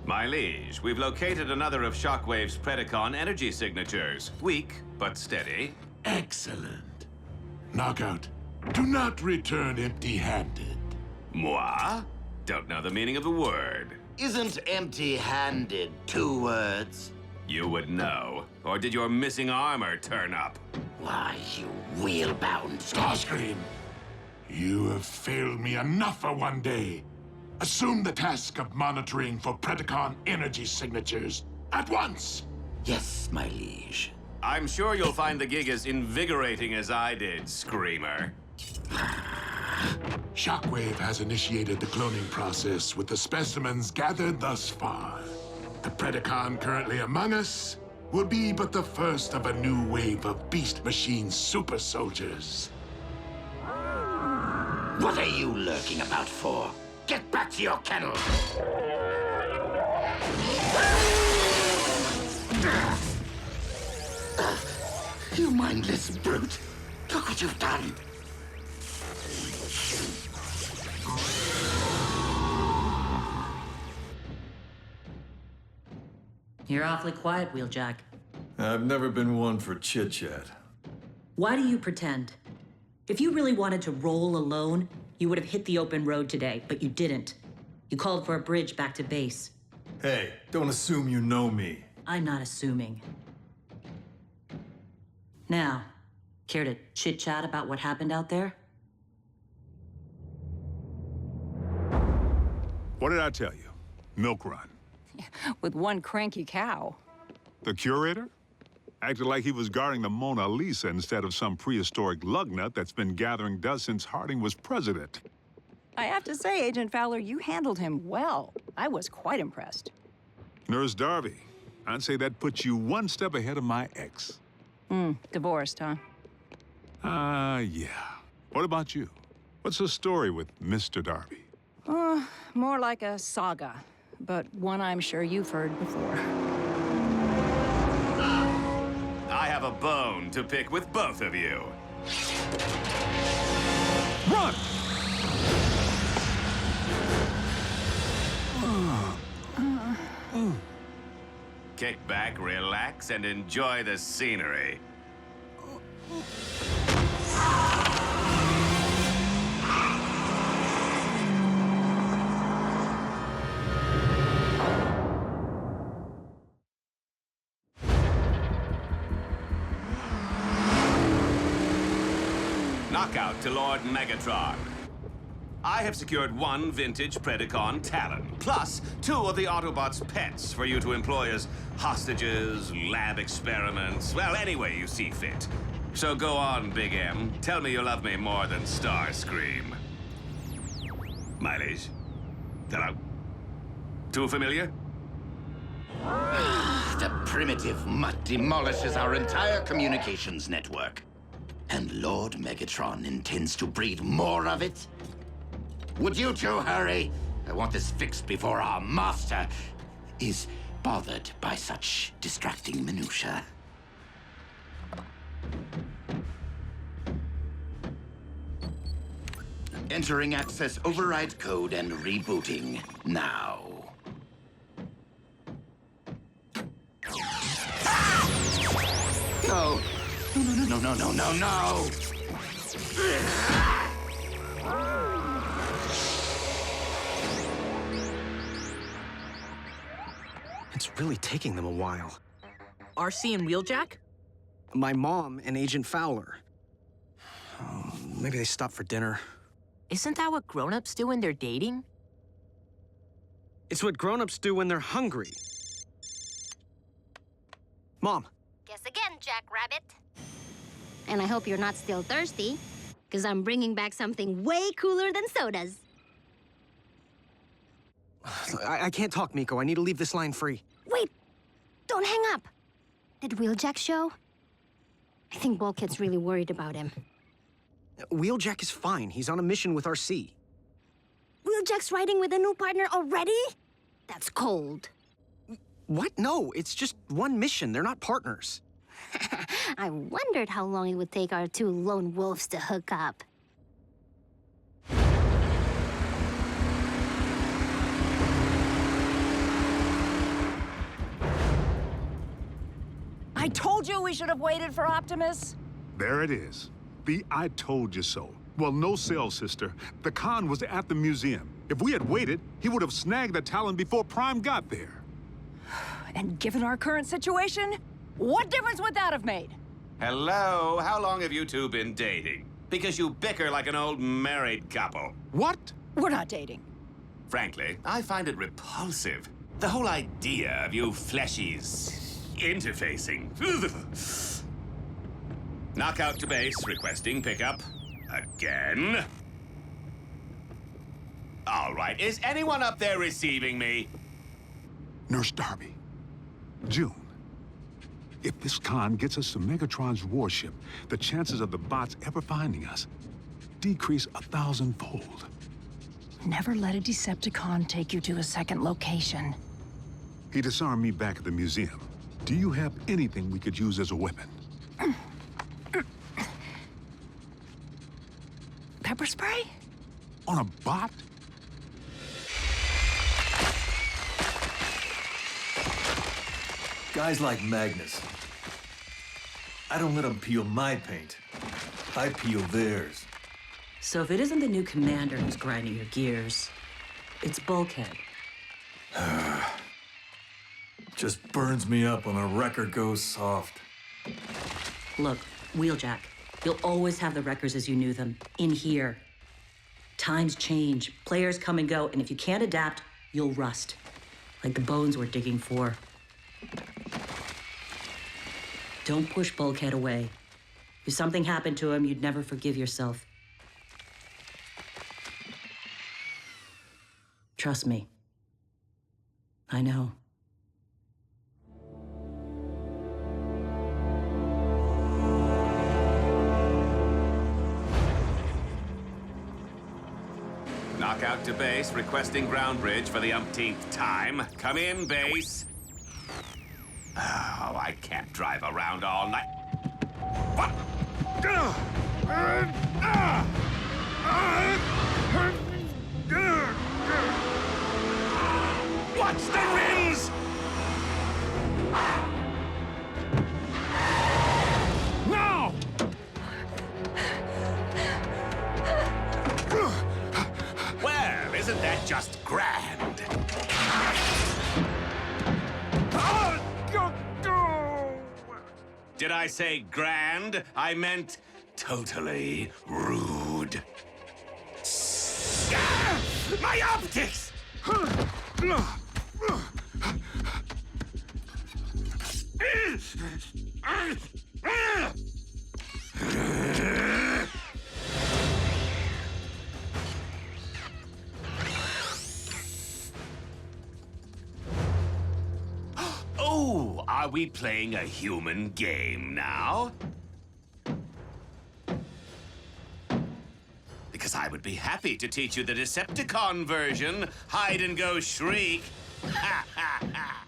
My liege, we've located another of Shockwave's Predacon energy signatures. Weak, but steady. Excellent. Knockout, do not return empty-handed. Moi? Don't know the meaning of the word. Isn't empty-handed 2 words? You would know. Or did your missing armor turn up? Why, you wheel-bound... Starscream, you have failed me enough for one day. Assume the task of monitoring for Predacon energy signatures At once! Yes, my liege. I'm sure you'll find the gig as invigorating as I did, Screamer. Shockwave has initiated the cloning process with the specimens gathered thus far. The Predacon currently among us will be but the first of a new wave of Beast Machine super soldiers. What are you lurking about for? Get back to your kennel! You mindless brute! Look what you've done! You're awfully quiet, Wheeljack. I've never been one for chit-chat. Why do you pretend? If you really wanted to roll alone, you would have hit the open road today, but you didn't. You called for a bridge back to base. Hey, don't assume you know me. I'm not assuming. Now, care to chit-chat about what happened out there? What did I tell you? Milk run. With one cranky cow. The curator? Acted like he was guarding the Mona Lisa instead of some prehistoric lugnut that's been gathering dust since Harding was president. I have to say, Agent Fowler, you handled him well. I was quite impressed. Nurse Darby, I'd say that puts you one step ahead of my ex. Divorced, huh? Yeah. What about you? What's the story with Mr. Darby? More like a saga, but one I'm sure you've heard before. I have a bone to pick with both of you. Run! Kick back, relax, and enjoy the scenery. Knockout to Lord Megatron. I have secured one vintage Predacon Talon, plus 2 of the Autobots' pets for you to employ as hostages, lab experiments, well, any way you see fit. So go on, Big M. Tell me you love me more than Starscream. Mileage? Hello? Too familiar? The primitive mutt demolishes our entire communications network. And Lord Megatron intends to breed more of it? Would you two hurry? I want this fixed before our master is bothered by such distracting minutiae. Entering access override code and rebooting now. No! No, no, no, no, no! It's really taking them a while. RC and Wheeljack? My mom and Agent Fowler. Maybe they stopped for dinner. Isn't that what grown-ups do when they're dating? It's what grown-ups do when they're hungry. Mom. Guess again, Jackrabbit. And I hope you're not still thirsty, because I'm bringing back something way cooler than sodas. I can't talk, Miko. I need to leave this line free. Wait! Don't hang up! Did Wheeljack show? I think Bulkhead's really worried about him. Wheeljack is fine. He's on a mission with RC. Wheeljack's riding with a new partner already? That's cold. What? No, it's just one mission. They're not partners. I wondered how long it would take our 2 lone wolves to hook up. I told you we should have waited for Optimus. There it is. The I told you so. Well, no sell, sister. The Khan was at the museum. If we had waited, he would have snagged the Talon before Prime got there. And given our current situation, what difference would that have made? Hello? How long have you two been dating? Because you bicker like an old married couple. What? We're not dating. Frankly, I find it repulsive. The whole idea of you fleshies interfacing. Knockout to base, requesting pickup. Again. All right, is anyone up there receiving me? Nurse Darby. June. If this con gets us to Megatron's warship, the chances of the bots ever finding us decrease 1,000-fold. Never let a Decepticon take you to a second location. He disarmed me back at the museum. Do you have anything we could use as a weapon? Pepper spray? On a bot? Guys like Magnus. I don't let them peel my paint. I peel theirs. So if it isn't the new commander who's grinding your gears, it's Bulkhead. Just burns me up when a record goes soft. Look, Wheeljack, you'll always have the records as you knew them, in here. Times change, players come and go, and if you can't adapt, you'll rust. Like the bones we're digging for. Don't push Bulkhead away. If something happened to him, you'd never forgive yourself. Trust me. I know. Knockout to base, requesting ground bridge for the umpteenth time. Come in, base. Oh, I can't drive around all night. What? Watch the rims! No! Well, isn't that just grand? Did I say grand? I meant totally rude. Ah! My optics! Oh, are we playing a human game now? Because I would be happy to teach you the Decepticon version. Hide and go shriek. Ha ha ha.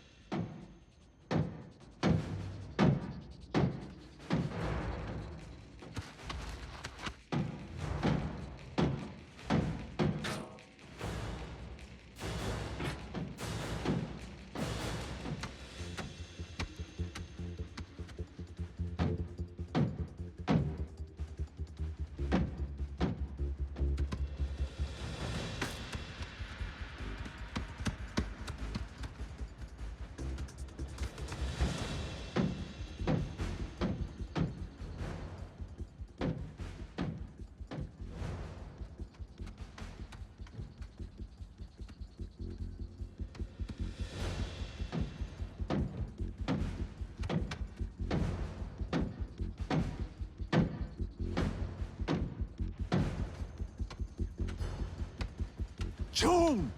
June!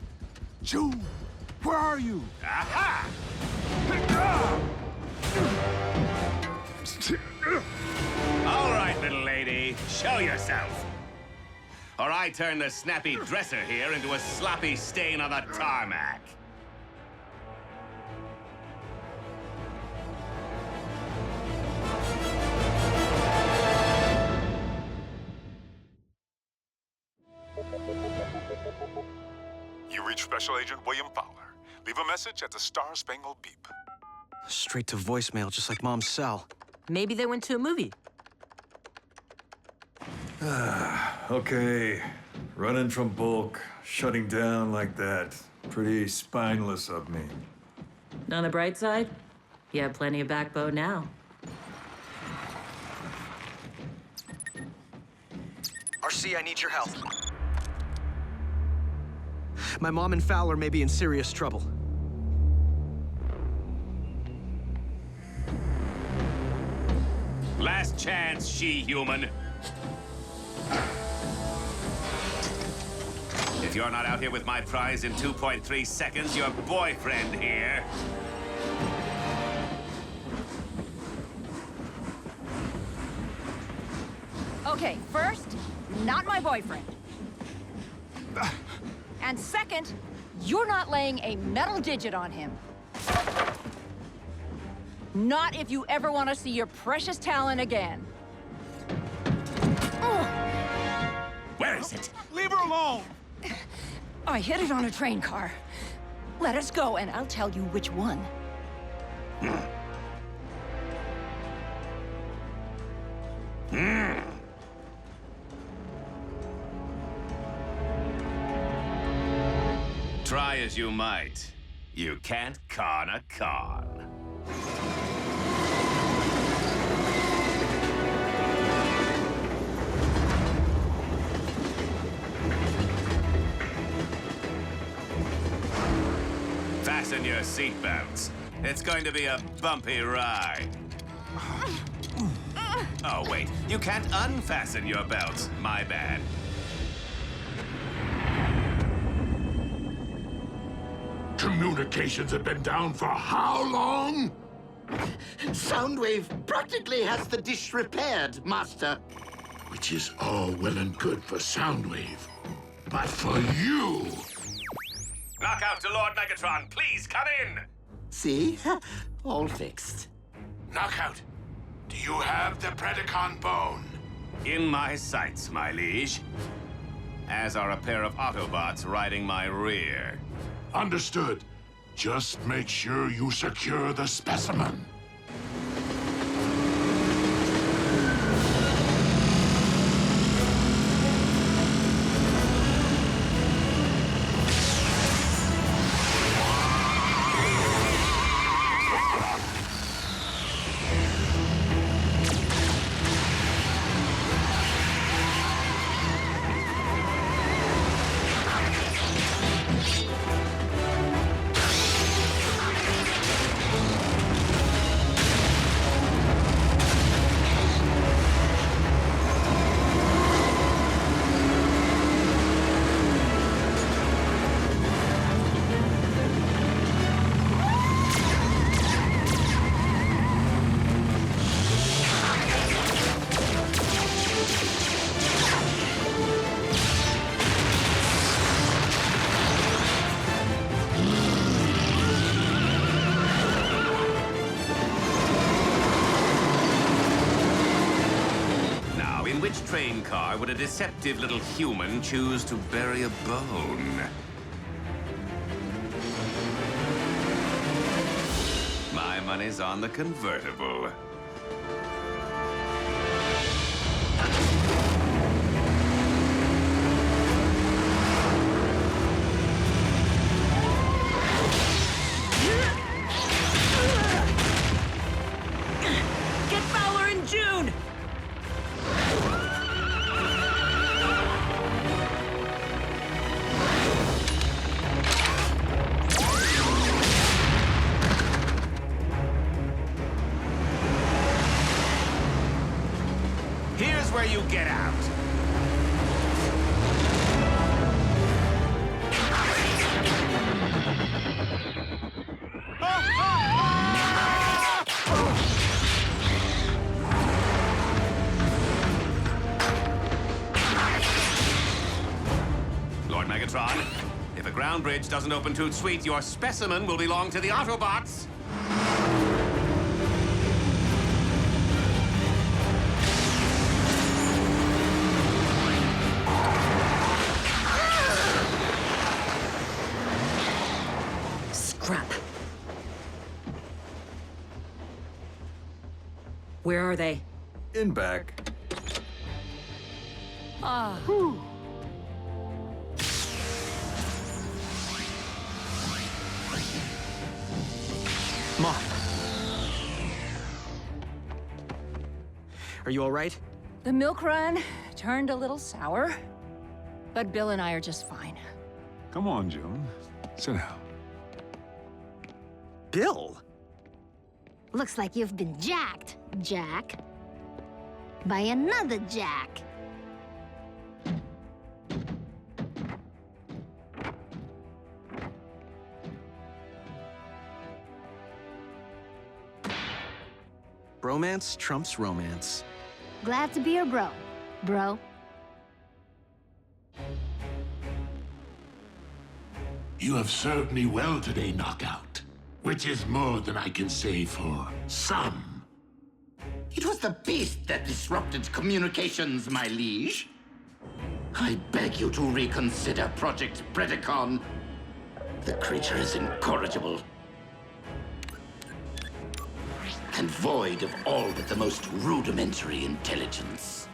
June! Where are you? Aha! All right, little lady, show yourself. Or I turn the snappy dresser here into a sloppy stain on the tarmac. You reach Special Agent William Fowler. Leave a message at the Star Spangled Beep. Straight to voicemail, just like Mom's cell. Maybe they went to a movie. Okay. Running from bulk, shutting down like that. Pretty spineless of me. On the bright side, you have plenty of backbone now. RC, I need your help. My mom and Fowler may be in serious trouble. Last chance, she-human. If you're not out here with my prize in 2.3 seconds, your boyfriend here. Okay, first, not my boyfriend. And second, you're not laying a metal digit on him. Not if you ever want to see your precious talent again. Where is it? Leave her alone! I hit it on a train car. Let us go, and I'll tell you which one. Try as you might, you can't con a con. Fasten your seatbelts. It's going to be a bumpy ride. Oh, wait. You can't unfasten your belts. My bad. Communications have been down for how long? Soundwave practically has the dish repaired, Master. Which is all well and good for Soundwave. But for you... Knockout to Lord Megatron, please come in! See? All fixed. Knockout, do you have the Predacon bone? In my sights, my liege. As are a pair of Autobots riding my rear. Understood. Just make sure you secure the specimen. Train car would a deceptive little human choose to bury a bone? My money's on the convertible. Get Fowler in June! Where you get out. Lord Megatron, if a ground bridge doesn't open Toot Sweet, your specimen will belong to the Autobots. Where are they? In back. Ah. Mom. Are you all right? The milk run turned a little sour, but Bill and I are just fine. Come on, June. Sit down. Bill? Looks like you've been jacked, Jack. by another Jack. Bromance trumps romance. Glad to be your bro, bro. You have served me well today, Knockout. Which is more than I can say for some. It was the beast that disrupted communications, my liege. I beg you to reconsider Project Predacon. The creature is incorrigible and void of all but the most rudimentary intelligence.